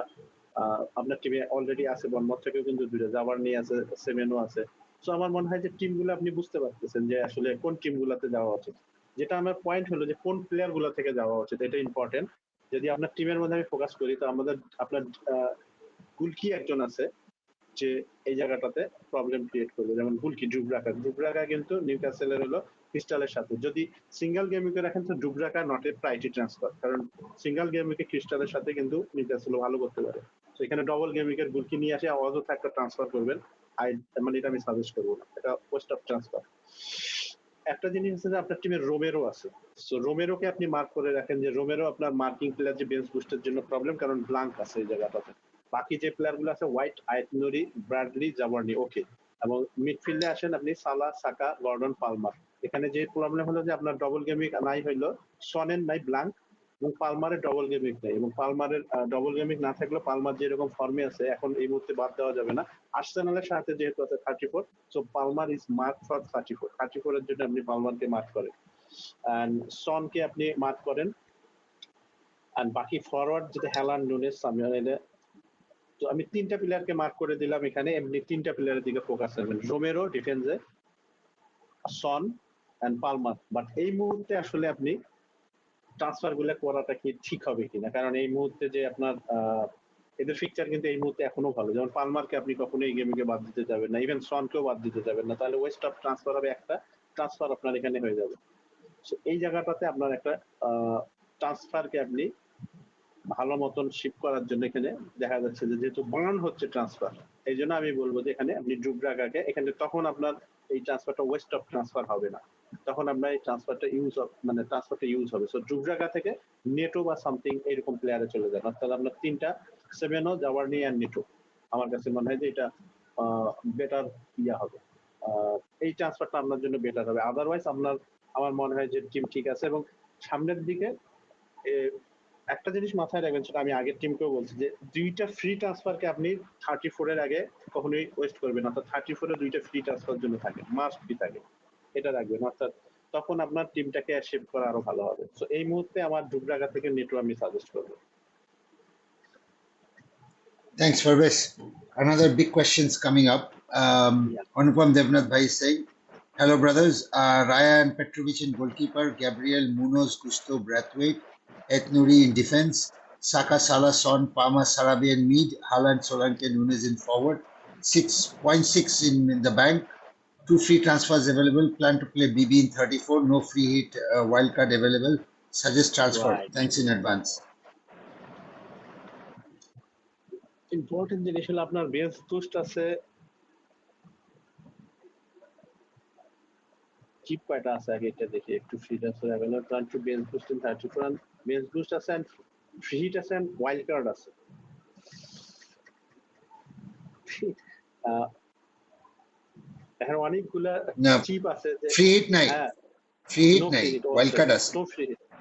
আপনার টিমে অলরেডি আছে বর্নমাউথ থেকেও কিন্তু 2টা, জাভার্নি আছে, সেমেনও আছে। সো আমার মনে হয় যে টিমগুলো আপনি বুঝতে পারতেছেন যে আসলে কোন টিমগুলোতে যাওয়া উচিত। যেটা আমার পয়েন্ট হলো যে কোন প্লেয়ার গুলো থেকে যাওয়া উচিত, এটা ইম্পর্টেন্ট। যদি আপনার টিমের মধ্যে আমি ফোকাস করি, তো আপনার গুলকি একজন আছে যে এই জায়গাটাতে প্রবলেম ক্রিয়েট করবে, যেমন গুলকি ডুবরাকা কিন্তু নিউক্যাসেলের হলো ক্রিস্টালের সাথে। যদি সিঙ্গেল গেম উইকে রাখেন তো ডুবরাকা নট এ প্রায়োরিটি ট্রান্সফার, কারণ সিঙ্গেল গেম উইকে ক্রিস্টালের সাথে কিন্তু নিউক্যাসেল ভালো করতে পারে। তো এখানে ডবল গেম উইকের গুলকি নিয়ে আসে অযথা একটা ট্রান্সফার করবেন, মানে এটা আমি সাজেস্ট করবো না, এটা ওয়েস্ট অফ ট্রান্সফার। একটা জিনিস হচ্ছে যে আপনার টিমের রোমেরো আছে, সো রোমেরোকে আপনি মার্ক করে রাখেন যে রোমেরো আপনার মার্কিং প্লেয়ার যে বেঞ্চ বুস্টের জন্য প্রবলেম, কারণ ব্লাঙ্ক আছে এই জায়গাটাতে। বাকি যে প্লেয়ার গুলো আছে হোয়াইট, আয়তনুরি, ব্র্যাডলি, জাবার্নি, ওকে। এবং মিডফিল্ডে আসেন আপনি সালা, সাকা, গর্ডন, পালমার। এখানে যে প্রবলেম হলো যে আপনার ডবল গেমিং নাই হইলো, সনের নাই ব্লাঙ্ক, এবং পালমারের ডবল গেমিং নেই, এবং পালমারের ডবল গেমিং না থাকলেও পালমার যেরকম ফর্মে আছে এখন এই মুহূর্তে বাদ দেওয়া যাবে না। আর্সেনালের সাথে যেহেতু আছে 34, so Palmer is mark for 34 এর জন্য আপনি পালমারকে মার্ক করেন, এন্ড সনকে আপনি মার্ক করেন, এন্ড বাকি ফরওয়ার্ড যেটা হ্যালান্ড, নুনেস, সামিয়ান, তো আমি 3টা প্লেয়ারকে মার্ক করে দিলাম এখানে। এমনি 3টা প্লেয়ারের দিকে ফোকাস করবেন, রোমেরো ডিফেন্সে, সন এন্ড পালমার। বাট এই মুহূর্তে আসলে আপনি ট্রান্সফার গুলো করাটা কি ঠিক হবে কিনা, কারণ এই মুহূর্তে যে আপনার এদের ফিকচার কিন্তু এই মুহূর্তে এখনো ভালো, যেমন পালমারকে আপনি কখনো এই গেমে বাদ দিতে যাবেন না, ইভেন সনকেও বাদ দিতে যাবেন না, তাহলে ওয়েস্ট অফ ট্রান্সফার হবে, একটা ট্রান্সফার আপনার এখানে হয়ে যাবে। এই জায়গাটাতে আপনার একটা ট্রান্সফারকে আপনি ভালো মতন শিপ করার জন্য এখানে দেখা যাচ্ছে যে যেহেতু বার্ন হচ্ছে ট্রান্সফার, এই জন্য আমি বলবো যে এখানে আপনি ডুবরাকাকে এখানে, তখন আপনার এই ট্রান্সফারটা ওয়েস্ট অফ ট্রান্সফার হবে না, তখন আপনার এই ট্রান্সফারটা ইউজ হবে। সো ডুবরাকা থেকে নেটো বা সামথিং এরকম প্লেয়ারে চলে যান, অর্থাৎ আপনার 3টা সেভেনো, জাওয়ার্নি আর নেটো। আমার কাছে মনে হয় যে এটা বেটার হবে, এই ট্রান্সফারটা আপনার জন্য বেটার হবে। আদারওয়াইজ আমার মনে হয় যে টিম ঠিক আছে, এবং সামনের দিকে একটা জিনিস মাথায় রাখবেন, সেটা আমি আগের টিমকেও বলছি, যে 2টা ফ্রি ট্রান্সফারকে আপনি 34 এর আগে কখনোই ওয়েস্ট করবেন, অর্থাৎ 34 এ 2টা ফ্রি ট্রান্সফার জন্য থাকে, মাস্ট বি থাকে, এটা রাখবেন, অর্থাৎ তখন আপনার টিমটাকে শেপ করা আরো ভালো হবে। তো এই মুহূর্তে আমার ডুবরাগা থেকে নেটো আমি সাজেস্ট করবো। Thanks, Parvez. Another big questions coming up. Anupam Devnath Bhai is saying, hello, brothers. Raya and Petrovic in goalkeeper, Gabriel, Munoz, Gusto, Brathwaite, Etnuri in defense, Saka, Salah, Son, Palma, Sarabia in mid, Haaland, Solanke, Nunes in forward, 6.6 in the bank, 2 free transfers available, plan to play BB in 34, no free hit wildcard available, suggest transfer. Right. Thanks in advance. Important জিনিস হলো আপনার bench boost আছে, chip কয়টা আছে আগে এটা দেখি একটু। Free transfer available, plan to bench boost in 34, bench boost আছে এন্ড ফ্রি হিট আছে এন্ড ওয়াইল্ড কার্ড আছে। এখন অনেকগুলা চিপ আছে যে ফ্রি হিট নাই, ফ্রি হিট নাই, ওয়াইল্ড কার্ড আছে,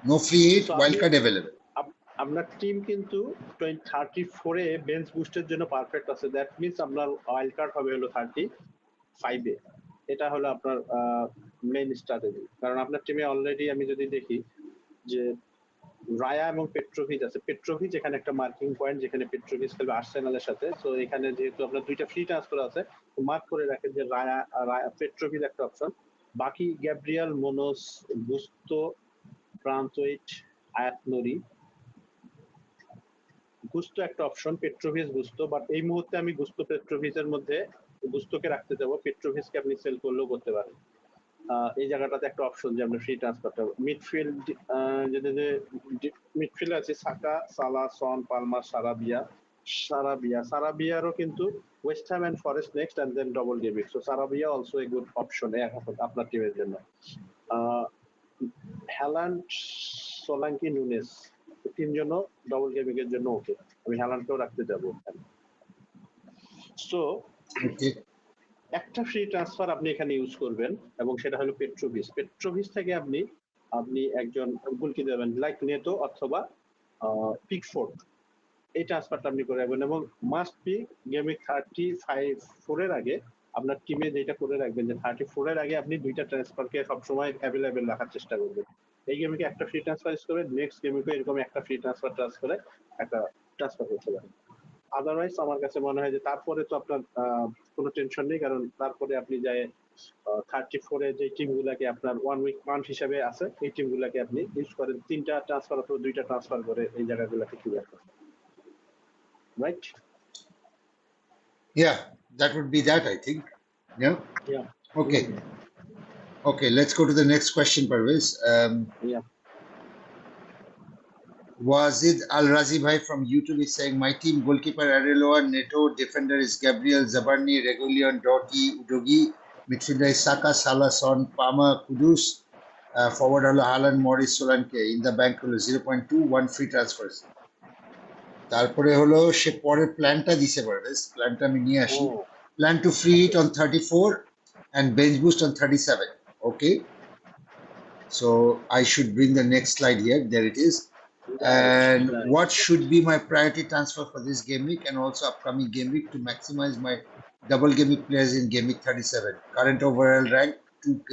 no free hit, wild card available. আপনার টিম কিন্তু 34 এ বেঞ্চ বুস্টের জন্য পারফেক্ট আছে, দ্যাট মিন্স আপনার ওয়াইল্ড কার্ড হবে হলো 35 এ। এটা হলো আপনার মেইন স্ট্র্যাটেজি, কারণ আপনার টিমে অলরেডি আমি যদি দেখি যে রায়া এবং পেট্রোভিচ আছে, পেট্রোভিচ এখানে একটা মার্কিং পয়েন্ট, যেখানে পেট্রোভিচ খেলবে আর্সেনালের সাথে। সো এখানে যেহেতু আপনার 2টা ফ্রি ট্রান্সফার আছে, মার্ক করে রাখেন যে রায়া পেট্রোভিচ একটা অপশন। বাকি গ্যাব্রিয়াল, মোনোস, গুস্তো, ব্রান্থওয়েট, আয়াতনুরি, গুস্তো একটা অপশন, পেট্রোভিচ, গুস্তো। বাট এই মুহূর্তে আমি গুস্তো পেট্রোভিচের মধ্যে গুস্তোকে রাখতে যাবো, পেট্রোভিচকে আপনি সেল করলেও করতে পারেন। এই জায়গাটাতে একটা অপশন যে আমরা ফ্রি ট্রান্সফারটা। মিডফিল্ড যদি মিডফিল্ড আছে সাকা, সালা, সন, পালমার, সারাবিয়ারও কিন্তু West Ham and Forest next and then double gaming. So Sarabia also a good option আপনার টিমের জন্য। হ্যালান্ড, সোলাঙ্কি, নুনেস, 3 জন ডবল গেমিং এর জন্য ওকে, আমি হ্যালান্ডকেও রাখতে যাবো। সো একটা ফ্রি ট্রান্সফার আপনি এখানে ইউজ করবেন, এবং সেটা হলো পেট্রোভিচ থেকে আপনি একজন গোলকি দেবেন, লাইক নেটো অথবা পিকফোর্ড। এই ট্রান্সফারটা আপনি করে রাখবেন, এবং মাস্ট বি গেমে 34 এর আগে আপনার টিমে যেটা করে রাখবেন যে 34 এর আগে আপনি 2টা ট্রান্সফারকে সবসময় অ্যাভেলেবেল রাখার চেষ্টা করবেন। এই গেমে একটা ফ্রি ট্রান্সফার ইউজ করে নেক্সট গেমে এরকম একটা ফ্রি ট্রান্সফার করে একটা ট্রান্সফার করতে পারেন। আদারওয়াইজ আমার কাছে মনে হয় যে তারপরে তো আপনার কোনো টেনশন নেই, কারণ তারপরে আপনি যায় 34 এ যে টিমগুলোকে আপনার 1 উইক মান্থ হিসাবে আছে এই টিমগুলোকে আপনি ইউজ করেন 3টা ট্রান্সফার অথবা 2টা ট্রান্সফার করে এই জায়গাগুলোকে ক্লিয়ার করেন, right? Yeah, that would be that, I think. Yeah. Okay. Okay, let's go to the next question, Parvez. Yeah. Wazid Al Razi Bhai from YouTube is saying, my team goalkeeper Areloa, Neto, defender is Gabriel, Zabarni, Regulion, Doughty, Udogi, midfielder is Saka, Salah, Son, Palmer, Kudus, forward holo Haaland, Morris, Solanke, in the bank holo 0.2, 1 free transfers. তারপরে হলো সে পরের প্ল্যানটা দিছে পারভেজ, প্ল্যানটা আমি নিয়ে আসি। Plan to free hit on 34 and bench boost on 37. Okay, so I should bring the next slide here. There it is. And what should be my priority transfer for this game week and also upcoming game week to maximize my double game week players in game week 37? Current overall rank 2k.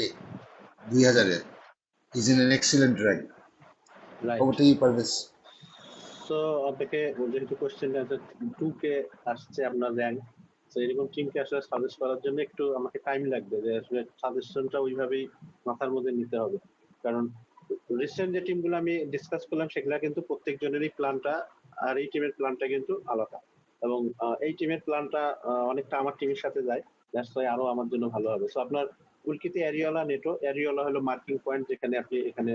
2000. He's in an excellent rank. Right. Over to you, Parvez. So আপনাকে যেহেতু কোশ্চেনটা আছে 2k আসছে আপনার rank, তো এরকম টিমকে আসলে সাজেস্ট করার জন্য একটু আমাকে টাইম লাগবে, যে আসলে সাজেশনটা ওইভাবেই মাথার মধ্যে নিতে হবে। কারণ রিসেন্ট যে টিমগুলো আমি ডিসকাস করলাম সেগুলা কিন্তু প্রত্যেকজনেরই প্ল্যানটা আর এই টিমের প্ল্যানটা কিন্তু আলাদা, এবং এই টিমের প্ল্যানটা অনেকটা আমার টিমের সাথে যায়, দ্যাটস ওয়াই আরো আমার জন্য ভালো হবে। সো আপনার উইকেটে অ্যারিওলা, নেটো। অ্যারিওলা হলো মার্কিং পয়েন্ট, যেখানে আপনি এখানে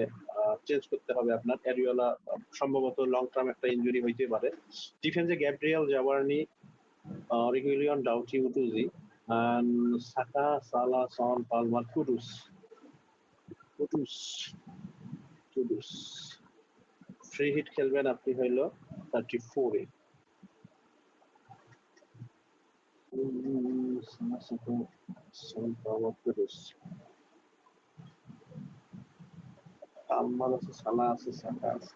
চেঞ্জ করতে হবে আপনার। অ্যারিওলা সম্ভবত লং টার্ম একটা ইনজুরি হইতে পারে। ডিফেন্সে গ্যাব্রিয়েল, জাবার্নি, রেগুলিয়ন, ডাউটি, উটুজি, সাকা, Salah, Son, Palmer, কুডুস। Free hit খেলবেন আপনি হইলো 34 এ। পালমার আছে, সালা আছে, সাকা আছে।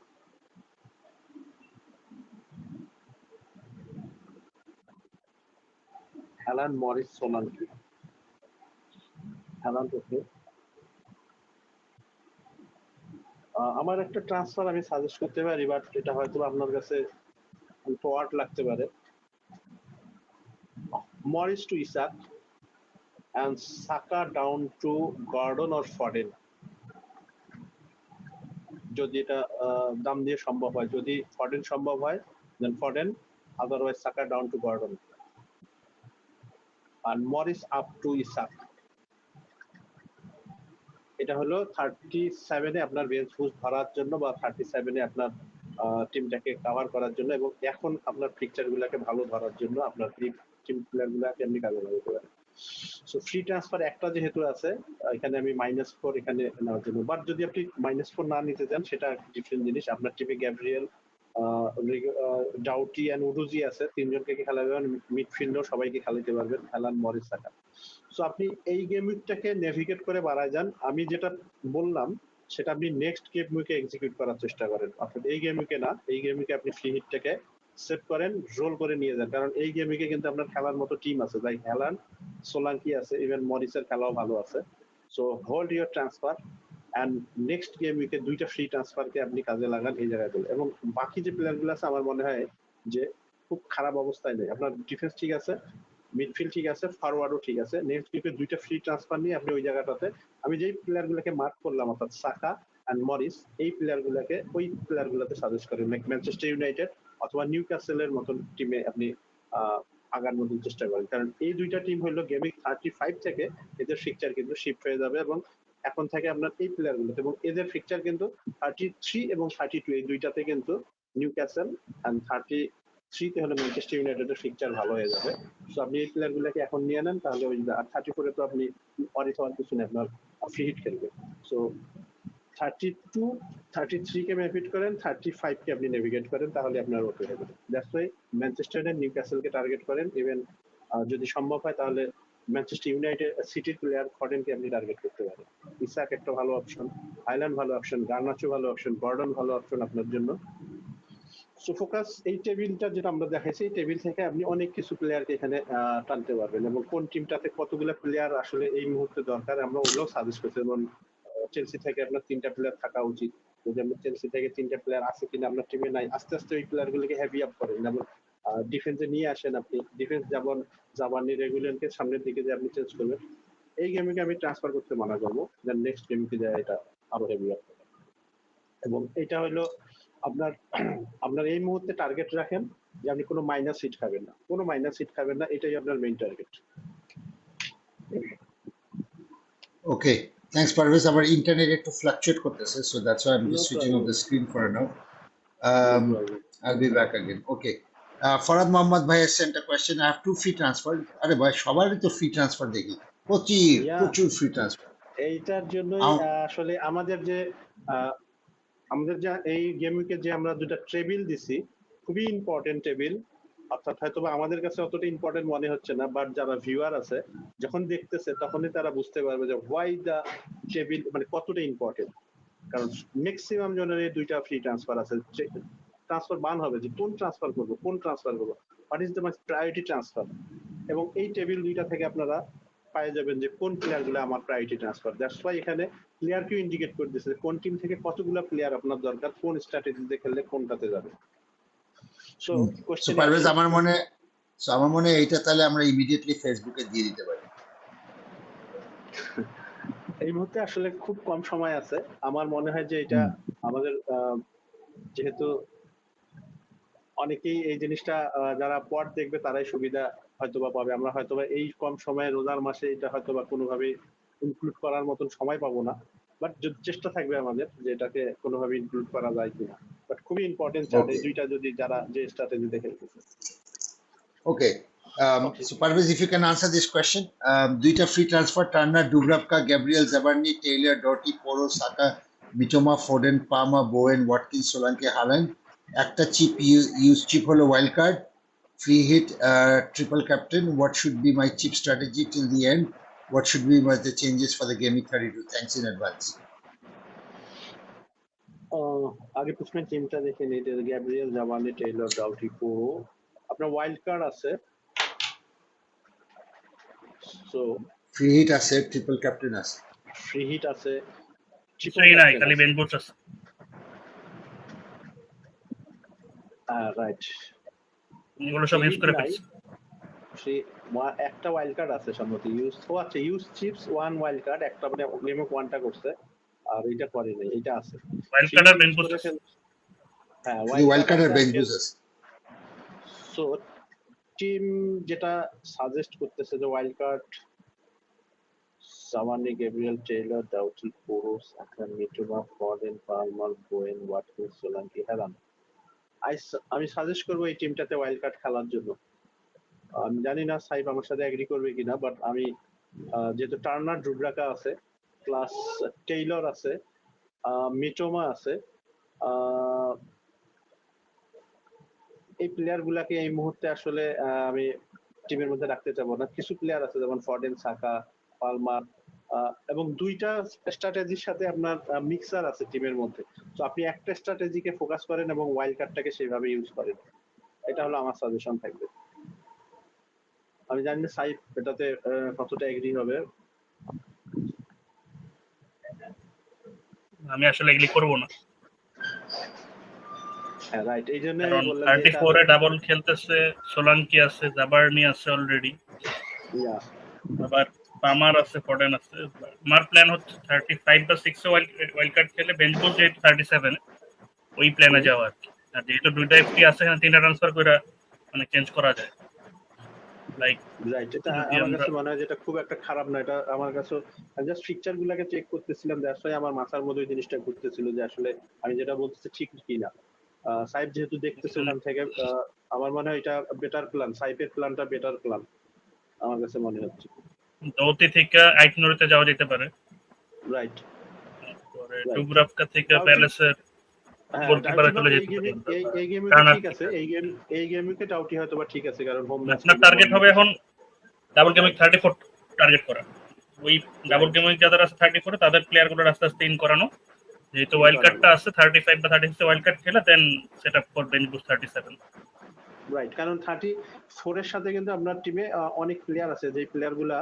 হ্যালান, মরিস, সোলাঙ্কি। হ্যালান ওকে। আমার একটা ট্রান্সফার আমি সাজেস্ট করতে পারি, বাট এটা হয়তো আপনার কাছে ফরওয়ার্ড লাগতে পারে। Morris to Isak and Saka down to Gordon or Foden, যদি এটা দাম দিয়ে সম্ভব হয়। যদি ফডেন সম্ভব হয় then Foden, otherwise Saka down to Gordon আর মরিস আপ টু ইসাক। এটা হলো 37 এ আপনার বেঞ্চ বুস্ট ধরার জন্য বা 37 এ আপনার টিমটাকে কভার করার জন্য, এবং এখন আপনার পিকচার গুলাকে ভালো ধরার জন্য আপনার টিম প্লেয়ার গুলাকে আপনি কাজে লাগাতে পারেন। সো ফ্রি ট্রান্সফার একটা যেহেতু আছে, এখানে আমি -4 এখানে নেওয়ার জন্য। বাট যদি আপনি -4 না নিতে চান সেটা ডিফারেন্ট জিনিস। আপনার টিমে গ্যাব্রিয়েল, ডাউটি এন্ড উডুজি আছে, তিনজনকে কি খেলাবেন, মিডফিল্ডও সবাইকে খেলাতে পারবেন, হ্যালান, মরিস, সাকা। সো আপনি এই গেম উইকটাকে নেভিগেট করে বাড়ায় যান। আমি যেটা বললাম সেটা আপনি নেক্সট গেম উইকে এক্সিকিউট করার চেষ্টা করেন। আপনি এই গেম উইকে না, এই গেম উইকে আপনি ফ্রি হিটটাকে সেট করেন, রোল করে নিয়ে যান। কারণ এই গেম উইকে কিন্তু আপনার খেলার মতো টিম আছে, লাইক হ্যালান, সোলাঙ্কি আছে, ইভেন মরিসের খেলাও ভালো আছে। So hold your transfer and next game উইকে 2টা ফ্রি ট্রান্সফারকে আপনি কাজে লাগান এই জায়গাগুলো। এবং বাকি যে প্লেয়ারগুলো আছে আমার মনে হয় যে খুব খারাপ অবস্থায় নেই। আপনার ডিফেন্স ঠিক আছে, মিডফিল্ড ঠিক আছে, ফরওয়ার্ডও ঠিক আছে। নেক্সট উইকে 2টা ফ্রি ট্রান্সফার নিয়ে আপনি ওই জায়গাটাতে, আমি যেই প্লেয়ারগুলোকে মার্ক করলাম অর্থাৎ সাকা অ্যান্ড মরিস, এই প্লেয়ারগুলোকে ওই প্লেয়ারগুলোতে সাজেস্ট করেন, লাইক ম্যানচেস্টার ইউনাইটেড অথবা নিউক্যাসলের মতন টিমে আপনি আগার মতন চেষ্টা করেন। কারণ এই 2টা টিম হলো গেমিং 35 থেকে এদের ফিকচার কিন্তু শিফট হয়ে যাবে, এবং এখন থেকে আপনার এই প্লেয়ারগুলোতে, এবং এদের ফিকচার কিন্তু 33 এবং 32 এই 2টাতে কিন্তু নিউক্যাসল অ্যান্ড 33 তে হলো ম্যানচেস্টার ইউনাইটেডের ফিকচার ভালো হয়ে যাবে। সো আপনি এই প্লেয়ারগুলোকে এখন নিয়ে নেন, তাহলে ওই 34 এ তো আপনি অরিস হওয়ার কিছু নেই, আপনার ফ্রি হিট খেলবে। সো 32, 33 কে নেভিগেট করেন, 35 কে আপনি নেভিগেট করেন, তাহলে আপনার ওকে হবে। দ্যাটস ওয়াই ম্যানচেস্টার এন্ড নিউক্যাসলকে টার্গেট করেন। ইভেন যদি সম্ভব হয় তাহলে ম্যানচেস্টার ইউনাইটেড সিটির প্লেয়ার ফডেনকে আপনি টার্গেট করতে পারেন। ইসাক একটা ভালো অপশন, হাইল্যান্ড ভালো অপশন, গার্নাচো ভালো অপশন, গর্ডন ভালো অপশন আপনার জন্য। সো ফোকাস এই টেবিলটা যেটা আমরা দেখাইছি, এই টেবিল থেকে আপনি অনেক কিছু প্লেয়ারকে এখানে টানতে পারবেন, এবং কোন টিমটাতে কতগুলো প্লেয়ার আসলে এই মুহূর্তে দরকার আমরা ওগুলো সাজেস্ট করছি। যেমন চেলসি থেকে আপনার 3টা প্লেয়ার থাকা উচিত। যদি আপনার চেলসি থেকে 3টা প্লেয়ার আছে কিনা আপনার টিমে নাই, আস্তে আস্তে ওই প্লেয়ারগুলোকে হেভি আপ করেন। যেমন ডিফেন্সে নিয়ে আসেন আপনি, ডিফেন্স যেমন জাবানি, রেগুলিয়নকে সামনের দিকে যে আপনি চেঞ্জ করবেন, এই গেমকে আমি ট্রান্সফার করতে মানা করবো, দেন নেক্সট গেমকে যায় এটা আরো হেভি হবে। এবং এটা হলো আপনার আপনার এই মুহূর্তে টার্গেট রাখেন যে আপনি কোনো মাইনাস হিট খাবেন না, কোনো মাইনাস হিট খাবেন না, এটাই আপনার মেইন টার্গেট। ওকে, থ্যাঙ্কস পারভেজ। আমার ইন্টারনেট একটু ফ্লাকচুয়েট করতেছে, so that's why I'm No just switching off problem. the screen for now. No problem. I'll be back again. Okay. Farhad Mohammad bhai has sent a question. I have 2 free transfer. আরে ভাই সবারই তো free transfer দেখি, Yeah. প্রচুর free transfer. এইটার জন্যই আসলে আমাদের যে এই গেম উইকে যে আমরা দুটা টেবিল দিছি, খুবই ইম্পর্টেন্ট টেবিল, অর্থাৎ হয়তো আমাদের কাছে অতটা ইম্পর্টেন্ট মনে হচ্ছে না, বাট যারা ভিউয়ার আছে যখন দেখতেছে তখনই তারা বুঝতে পারবে যে হোয়াই দা টেবিল মানে কতটা ইম্পর্টেন্ট। কারণ ম্যাক্সিমাম জনের এই দুইটা ফ্রি ট্রান্সফার আছে, ট্রান্সফার বান হবে যে কোন ট্রান্সফার করবো, what is the my priority transfer. এবং এই টেবিল দুইটা থেকে আপনারা পেয়ে যাবেন যে কোন প্লেয়ার গুলো আমার প্রায়োরিটি ট্রান্সফার। দ্যাটস ওয়াই এখানে প্লেয়ারকেও ইন্ডিকেট করে দিচ্ছে কোন টিম থেকে কতগুলো প্লেয়ার আপনার দরকার, কোন স্ট্র্যাটেজিতে খেললে কোনটাতে যাবে। সো পারভেজ আমার মনে এইটা তাহলে আমরা ইমিডিয়েটলি ফেসবুকে দিয়ে দিতে পারি। এই মুহূর্তে আসলে খুব কম সময় আছে, আমার মনে হয় যে এটা আমাদের যেহেতু অনেকেই এই জিনিসটা যারা পর দেখবে তারাই সুবিধা হয়তোবা পাবে। আমরা হয়তোবা এই কম সময়ে রোজার মাসে এটা হয়তোবা কোনোভাবে ইনক্লুড করার মতন সময় পাবো না, বাট চেষ্টা থাকবে আমাদের যে এটাকে কোনোভাবে ইনক্লুড করা যায় কিনা। বাট খুবই ইম্পর্টেন্ট চার্ট এই দুইটা, যদি যারা যে স্ট্র্যাটেজি দেখে খেলতেছে। Okay. So Parvez, if you can answer this question, দুইটা free transfer Turner, Dubravka, Gabriel, Zabarny, Taylor, Doughty, Poro, Saka, Mitoma, Foden, Palmer, Bowen, Watkins, Solanke, Haaland. একটা cheap use cheap হলো wild card, free hit, triple captain. What should be my cheap strategy till the end? What should be the changes for the Gaming 32? Thanks in advance. আগে প্রশ্নের টিমটা দেখে নিই। Gabriel, জাভানি, Taylor, Doughty, Porro. আপনার wild card আছে, so free hit আছে, triple captain আছে, ফ্রি হিট আছে, কিছুই নাই, খালি বেনবুটস আছে। রাইট, এগুলো সব ইউজ করে ফেলছি। একটা ওয়াইল্ড কার্ড আছে সম্ভবত ইউজ, ও আচ্ছা use chips one wild card, একটা মানে গেমে ওয়ানটা করছে আর এটা করে নাই, এটা আছে ওয়াইল্ড কার্ড আর বেনবুটস আছে। হ্যাঁ ওয়াইল্ড কার্ড আর বেনবুটস আছে। সো টিম যেটা সাজেস্ট করতেছে যে ওয়াইল্ড কার্ড সামানি, Gabriel, Taylor, Doughty, Porro, Saka, Mitoma, Foden, Palmer, Bowen, Watkins, Solanke, Haaland. আমি সাজেস্ট করবো এই টিমটাতে ওয়াইল্ড কার্ড খেলার জন্য। আমি জানি না সাইব আমার সাথে এগ্রি করবে কিনা, বাট আমি যেহেতু টার্নার, ডুব্রাকা আছে, প্লাস টেইলর আছে, মিটোমা আছে, এই প্লেয়ার গুলাকে এই মুহূর্তে আসলে আমি টিমের মধ্যে রাখতে চাবো না। কিছু প্লেয়ার আছে যেমন ফর্ডেন, সাকা, পালমার, এবং দুইটা স্ট্র্যাটেজির সাথে আপনার মিক্সার আছে টিমের মধ্যে। তো আপনি একটা স্ট্র্যাটেজিকে ফোকাস করেন এবং ওয়াইল্ড কার্ডটাকে সেইভাবে ইউজ করেন, এটা হলো আমার সাজেশন থাকবে। আমি জানি না সাইফ এটাতে কতটা এগ্রি হবে। আমি আসলে এগ্রি করব না। হ্যাঁ রাইট, এই জন্য কারণ বললাম 34 এ ডাবল খেলতেছে, সোলাঙ্কি আছে, জাবারনি আছে অলরেডি, ইয়া আবার পামার আছে, ফর্ডেন আছে। আমার প্ল্যান হচ্ছে 35 বা 6 এ ওয়াইল্ড কার্ড খেলে বেঞ্চবুল যেহেতু 37 এ ওই প্ল্যানে যাওয়া। আর যেহেতু দুইটা এফটি আছে, এখানে তিনটা ট্রান্সফার করে মানে চেঞ্জ করা যায়। লাইক রাইট, এটা আমার কাছে মনে হয় যেটা খুব একটা খারাপ না। এটা আমার কাছে জাস্ট ফিচার গুলাকে চেক করতেছিলাম, দ্যাটস ওয়াই আমার মাথার মধ্যে ওই জিনিসটা ঘুরতেছিল যে আসলে আমি যেটা বলতেছি ঠিক কিনা। সাইফ যেহেতু দেখতেছে ওখান থেকে, আমার মনে হয় এটা বেটার প্ল্যান, সাইফের প্ল্যানটা বেটার প্ল্যান আমার কাছে মনে হচ্ছে। দৌতি থেকে আইটনোরিতে যাওয়া যেতে পারে, রাইট। পরে ডুব্রাভকা থেকে প্যালেসের গোলকিপারে চলে যেতে পারে। এই গেমে ঠিক আছে, এই গেমে ডাউটি হয়তো বা ঠিক আছে, কারণ হোম ম্যাচ আপনার টার্গেট হবে এখন ডাবল গেমিং 34 টার্গেট করা। ওই ডাবল গেমিং যাদের আছে 34 তাদের প্লেয়ার গুলো আস্তে আস্তে ইন করানো। যেহেতু ওয়াইল্ড কার্ডটা আছে 35 বা 36 এ ওয়াইল্ড কার্ড খেলা, then setup for bench boost 37। Right, কারণ 34 এর সাথে কিন্তু আপনার টিমে অনেক প্লেয়ার আছে, যে প্লেয়ারগুলা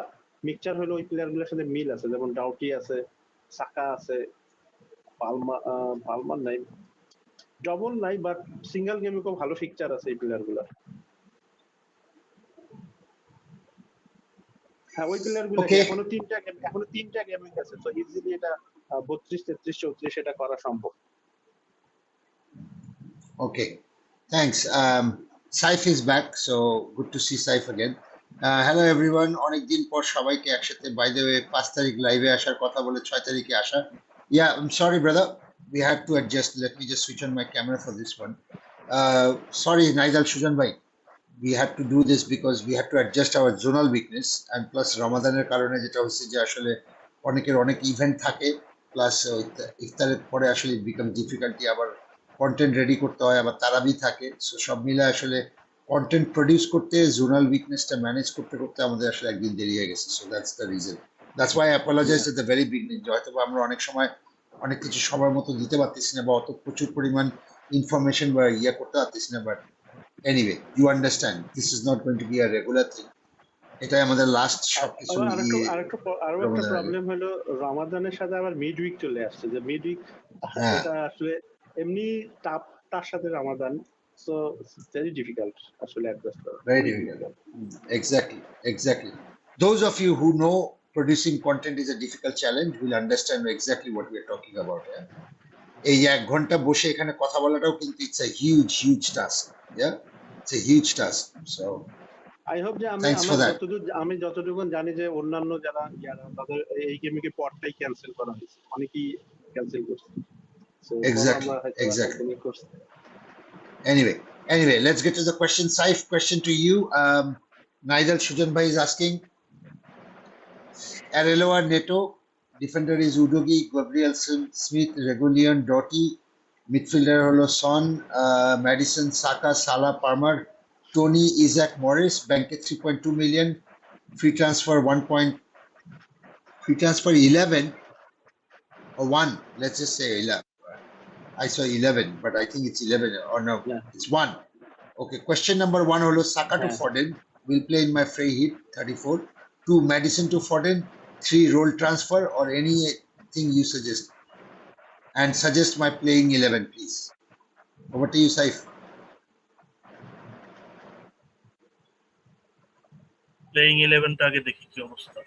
মিক্সচার হলো ওই প্লেয়ারগুলোর সাথে মিল আছে, যেমন ডাউটি আছে, সাকা আছে, পালমার নাই, ডবল নাই, বাট সিঙ্গেল গেমে খুব ভালো ফিকচার আছে এই প্লেয়ারগুলোর। হ্যাঁ ওই প্লেয়ার গুলো Okay. এখনো তিনটা গেমে গেছে, তো ইজিলি এটা 32, 33, 34 এটা করা সম্ভব। Okay, thanks. Saif is back, so good to see Saif again. Hello everyone. অনেকদিন পর সবাইকে একসাথে, by the way 5 তারিখ লাইভে আসার কথা বলে 6 তারিখে আসা. Yeah, I'm sorry brother. We had to adjust. Let me just switch on my camera for this one. Sorry Naidal Sujan bhai. We had to do this because we had to adjust our zonal weakness, and plus রমাদানের কারণে যেটা হচ্ছে যে আসলে অনেকের অনেক event থাকে, plus ইফতারের পরে আসলে it becomes difficulty আবার কন্টেন্ট রেডি করতে হয়, আবার তারাবি থাকে, সো সব মিলে আসলে কন্টেন্ট প্রডিউস করতে জোনাল উইকনেসটা ম্যানেজ করতে করতে আমাদের আসলে একদিন দেরি হয়ে গেছে। So that's the reason, that's why I apologise at the very beginning, যে হয়তো আমরা অনেক সময় অনেক কিছু সময় মতো দিতে পারতেছি না, বা অত প্রচুর পরিমাণ ইনফরমেশন বা ইয়ে করতে পারতেছি না, but anyway you understand this is not going to be a regular thing. এটাই আমাদের লাস্ট সবকিছু। আরো একটা প্রবলেম হলো রমাদানের সাথে আবার মিড উইক চলে আসছে, যে মিড উইক এটা আসলে এমনি তার সাথে রমাদান, সো ভেরি ডিফিকাল্ট আসলে অ্যাডজাস্ট করা। Very difficult. Exactly. Those of you who know producing content is a difficult challenge will understand exactly what we are talking about. Yeah? এই যে 1 ঘন্টা বসে এখানে কথা বলাটাও কিন্তু it's a huge task. Yeah, it's a huge task. So I hope যে আমি যতটুকু জানি যে অন্যান্য যারা তাদের এই গেমকে পটটাই ক্যান্সেল করা হয়েছে, অনেকেই ক্যান্সেল করছে। Exactly. Anyway, let's get to the question. Saif, question to you. Naidal Shujan bhai is asking, Areloa Neto, defender is Udogi, Gabriel Smith, Regulion, Doughty, midfielder holo Son, Madison, Saka, Salah, Palmer, Tony, Isaac, Morris, bank at 3.2 million, free transfer 11 or 1, let's just say 11. I saw 11, but I think it's 11 or no, it's 1. Okay, question number 1 holo Saka to Foden, will play in my free hit 34. 2, Madison to Foden. 3, roll transfer or anything you suggest. And suggest my playing 11, please. Over to you, Saif. Playing 11 টা আগে দেখি কি অবস্থা।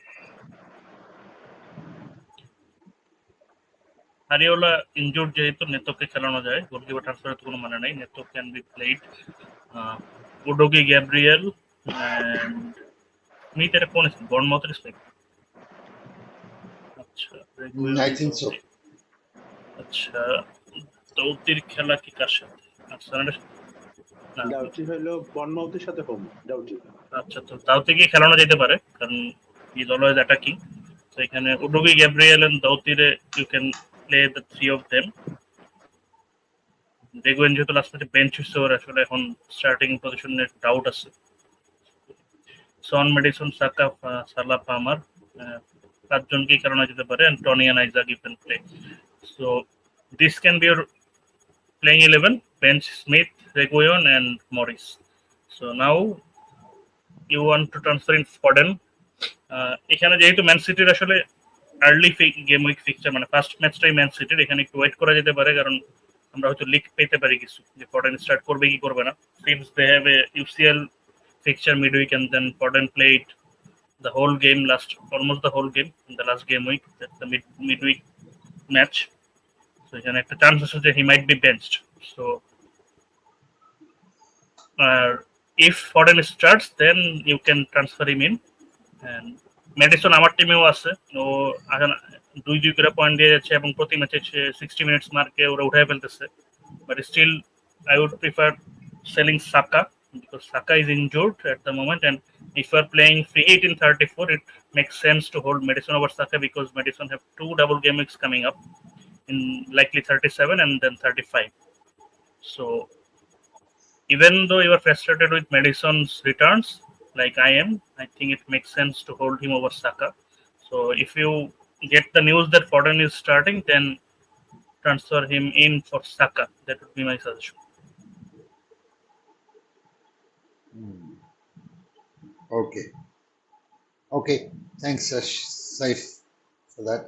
আরিওলা injured, যেহেতু নেতোকে খেলানো যায়, goalkeeper ট্রান্সফারের তো কোনো মানে নাই, Neto can be played. Udogie, Gabriel and Smith, এটা কোন বর্নমাউথের স্পেক? আচ্ছা, I think so. আচ্ছা, দৌতির খেলা কি কার সাথে? ডাউটি হলো বর্নমাউথের সাথে হোম ডাউটি। আচ্ছা, তো দাউতি গিয়ে খেলানো যেতে পারে, কারণ ইজ অলওয়েজ অ্যাটাকিং। তো এখানে উডোগি, গ্যাব্রিয়েল এন্ড দাউতিরে you can play the 3 of them. দেখবেন যেহেতু লাস্ট ম্যাচে বেঞ্চ হচ্ছে, ওর আসলে এখন স্টার্টিং পজিশনে ডাউট আছে। সন, মেডিসন, সাকা, সালা, পামার, 5 জনকেই খেলানো যেতে পারে, and Tony and Isaac you can play. So this can be your playing 11, bench Smith, Reguilon and Morris. So now you want to transfer in Foden. এখানে যেহেতু ম্যান সিটির আসলে আর্লি গেম উইক ফিক্সচার, মানে first ম্যাচটাই man সিটির, এখানে একটু wait করা যেতে পারে, কারণ আমরা হয়তো লিক পেতে পারি কিছু, যে ফডেন স্টার্ট করবে কি করবে না। Seems they have a UCL fixture midweek, and then Foden played the whole game, almost the whole game in the last game week. That's the midweek match. So এখানে একটা চান্স আছে যে he might be benched. So if Foden starts, then you can transfer him in. And Madison আমার টিমেও আছে, ও এখন 2 করে point দিয়ে যাচ্ছে এবং প্রতি ম্যাচে 60 মিনিটস মার্কে ওরা উঠায় ফেলতেছে। But still I would prefer selling Saka, because Saka is injured at the moment, and if you are playing free hit in 34, it makes sense to hold Madison over Saka, because Madison have 2 double game weeks coming up in likely 37 and then 35. So even though you are frustrated with Madison's returns, like I am, I think it makes sense to hold him over Saka. So if you get the news that Foden is starting, then transfer him in for Saka. That would be my suggestion. Okay, thanks Saif for that.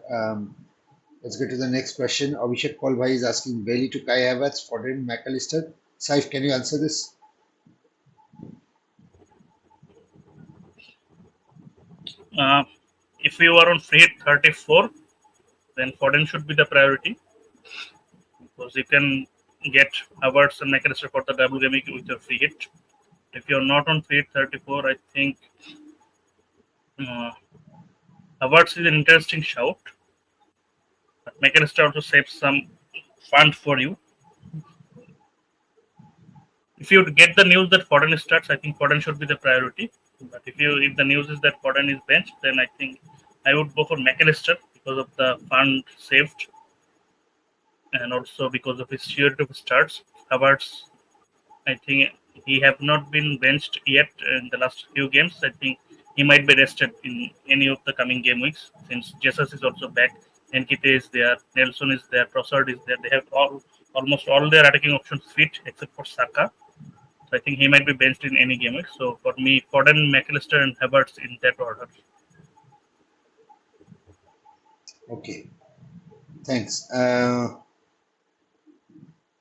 Let's get to the next question. Abhishek Paul bhai is asking, Bailey to Kai Havertz, Foden, McAllister. Saif, can you answer this? If you are on free hit 34, then Foden should be the priority because you can get Havertz and McAllister for the double game with your free hit. If you're not on free hit 34, I think Havertz is an interesting shout. But McAllister also saves some fund for you. If you get the news that Foden starts, I think Foden should be the priority. But if the news is that Foden is benched, then I think I would go for McAllister because of the fund saved and also because of his surety of starts. Havertz, I think he have not been benched yet in the last few games. I think he might be rested in any of the coming game weeks since Jesus is also back. Nketiah is there, Nelson is there, Trossard is there. They have almost all their attacking options fit except for Saka. So I think he might be benched in any game week. So for me, Foden, McAllister, and Havertz in that order. Okay, thanks.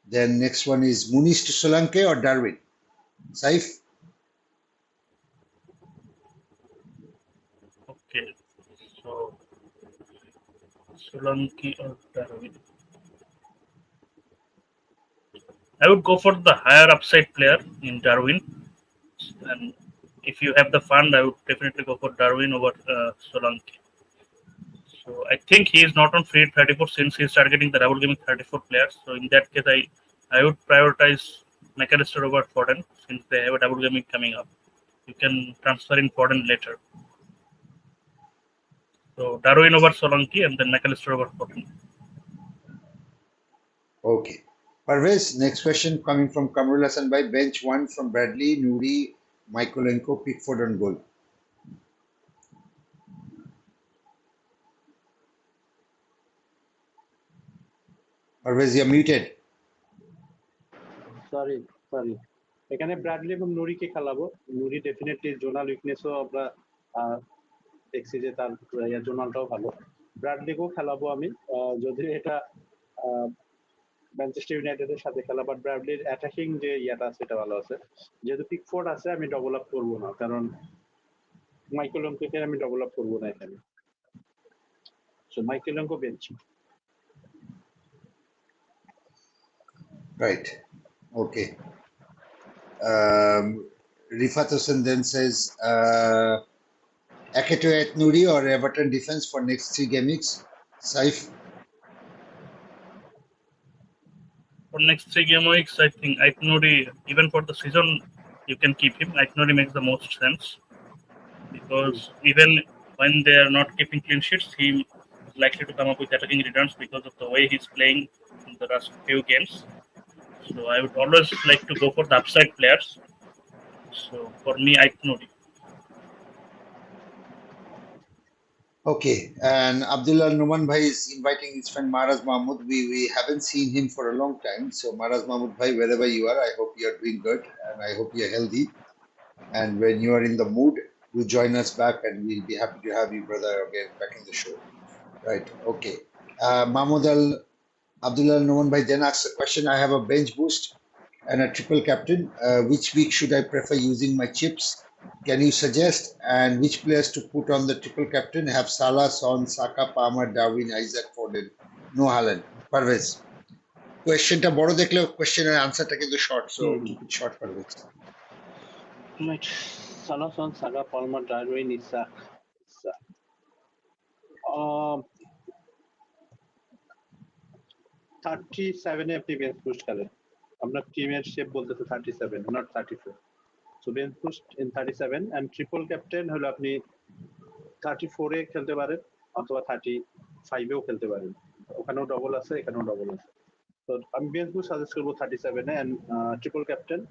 Then next one is Muniz to Solanke or Darwin? Saif? Okay, so Solanke or Darwin. I would go for the higher upside player in Darwin. And if you have the fund, I would definitely go for Darwin over Solanke. So I think he is not on free 34 since he started getting the double game with 34 players. So in that case, I would prioritize McAllister over Foden since they have a double game coming up. You can transfer in Foden later. So Darwin over Solanke and then McAllister over Foden. Okay. Parvez, next question coming from Kamrul Hassan by bench 1 from Bradley, Nuri, Mykolenko, Pickford on goal. Parvez, you're muted. Sorry এখানে Bradley এবং নুরিকে খেলাবো। নুরি definitely zonal উইকনেসও আমরা দেখছি যে তার জোনালটাও ভালো। ব্র্যাডলিকেও খেলাবো আমি, যদিও এটা ম্যানচেস্টার ইউনাইটেডের সাথে খেলা, বাট ব্র্যাডলির অ্যাটাকিং যে ইয়াটা আছে এটা ভালো আছে। যেহেতু পিকফোর্ড আছে আমি ডবল আপ করবো না, কারণ মাইকেলঙ্কোকে আমি ডবল আপ করবো না এখানে। So Mykolenko bench. Right. Okay. Rifat Hossain then says 𝐎𝐻𝐻 Nuri or Everton defense for next 3 game weeks. Saif? For next 3 game weeks, I think Nuri, even for the season, you can keep him. Nuri makes the most sense because even when they are not keeping clean sheets, he is likely to come up with attacking returns because of the way he's playing in the last few games. So I would always like to go for the upside players. So for me, Nuri. Okay, and Abdullah Numan Bhai is inviting his friend Maraz Mahmood. We haven't seen him for a long time. So Maraz Mahmood Bhai, wherever you are, I hope you are doing good and I hope you're healthy. And when you are in the mood, do join us back and we'll be happy to have you, brother, again back in the show. Right, okay. Abdullah Numan Bhai then asks a question. I have a bench boost and a triple captain. Which week should I prefer using my chips? Can you suggest? And which players to put on the triple captain? Have Salah, Son, Saka, Palmer, Darwin, Isaac, Foden. No Haaland. Parvez. Question ta boro dekle question and answer ta kintu short. So keep it short, Parvez. Right. Salah, Son, Saka, Palmer, Darwin, Isaac. 37 আপনি bench push খেলেন। আপনার টিমের shape বলতেছে 37, not 34। So bench push in 37 and triple captain হলো আপনি 34 এ খেলতে পারেন অথবা 35 এও খেলতে পারেন। ওখানেও ডবল আছে, এখানেও ডবল আছে। তো আমি বেঞ্চ পুশ সাজেস্ট করব 37 এ এন্ড ট্রিপল ক্যাপ্টেন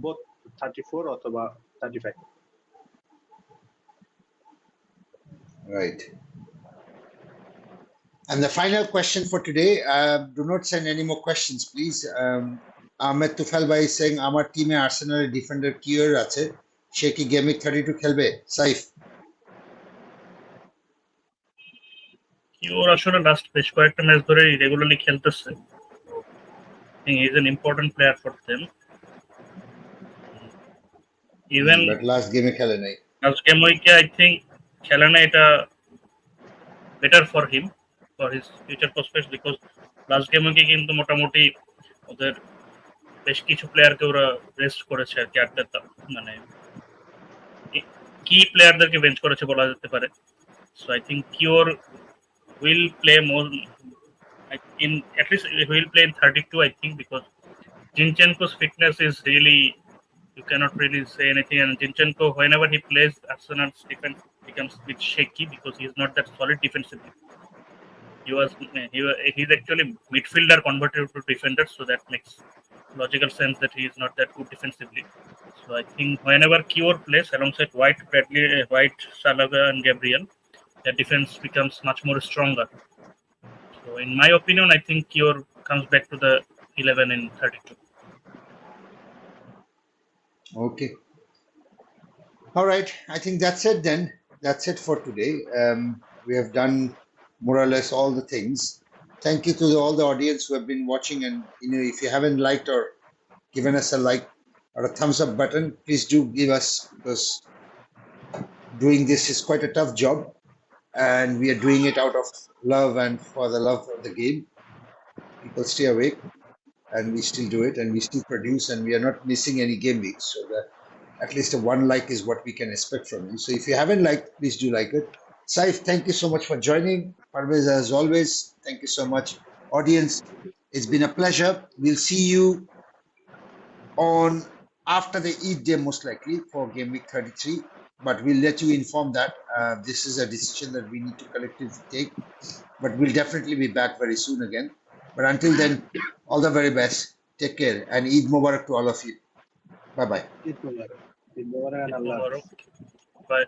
বোথ 34 অথবা 35। Right. And the final question for today, do not send any more questions, please. Ahmed Tufal Bhai is saying, Amar team Arsenal defender Kier আছে, সে কি গেমে 32 খেলবে? Saif? Kier আসলে last বেশ কয়েকটা match ধরে regularly খেলতেছে। I think he is an important player for them. Even but last game খেলে নাই। last game week, I think খেলে না এটা better for him for his future prospects because last game কি কিন্তু মোটামুটি ওদের বেশ কিছু প্লেয়ারকে ওরা রেস্ট করেছে আর কি আর্টেটা মানে কি প্লেয়ারদেরকে বেঞ্চ করেছে বলা যেতে পারে so I think cure will play more in at least he will play in 32 I think because Zinchenko's fitness is really you cannot really say anything and Zinchenko whenever he plays Arsenal's defense becomes a bit shaky because he is not that solid defensively. He's actually midfielder converted to defender so that makes logical sense that he is not that good defensively. So I think whenever Kior plays alongside White, Bradley, White, Salaga and Gabriel, the defense becomes much more stronger. So in my opinion, I think Kior comes back to the 11 in 32. Okay. All right. I think that's it then. That's it for today. We have done more or less all the things. Thank you to all the audience who have been watching. And if you haven't liked or given us a like or a thumbs up button, please do give us, because doing this is quite a tough job. And we are doing it out of love and for the love of the game. People stay awake and we still do it and we still produce and we are not missing any game weeks. So that at least a one like is what we can expect from you. So if you haven't liked, please do like it. Saif, thank you so much for joining. Parvez, as always, thank you so much. Audience, it's been a pleasure. We'll see you on after the Eid day most likely for game week 33. But we'll let you inform that this is a decision that we need to collectively take. But we'll definitely be back very soon again. But until then, all the very best. Take care and Eid Mubarak to all of you. Bye-bye. Eid Mubarak and Allah. Bye.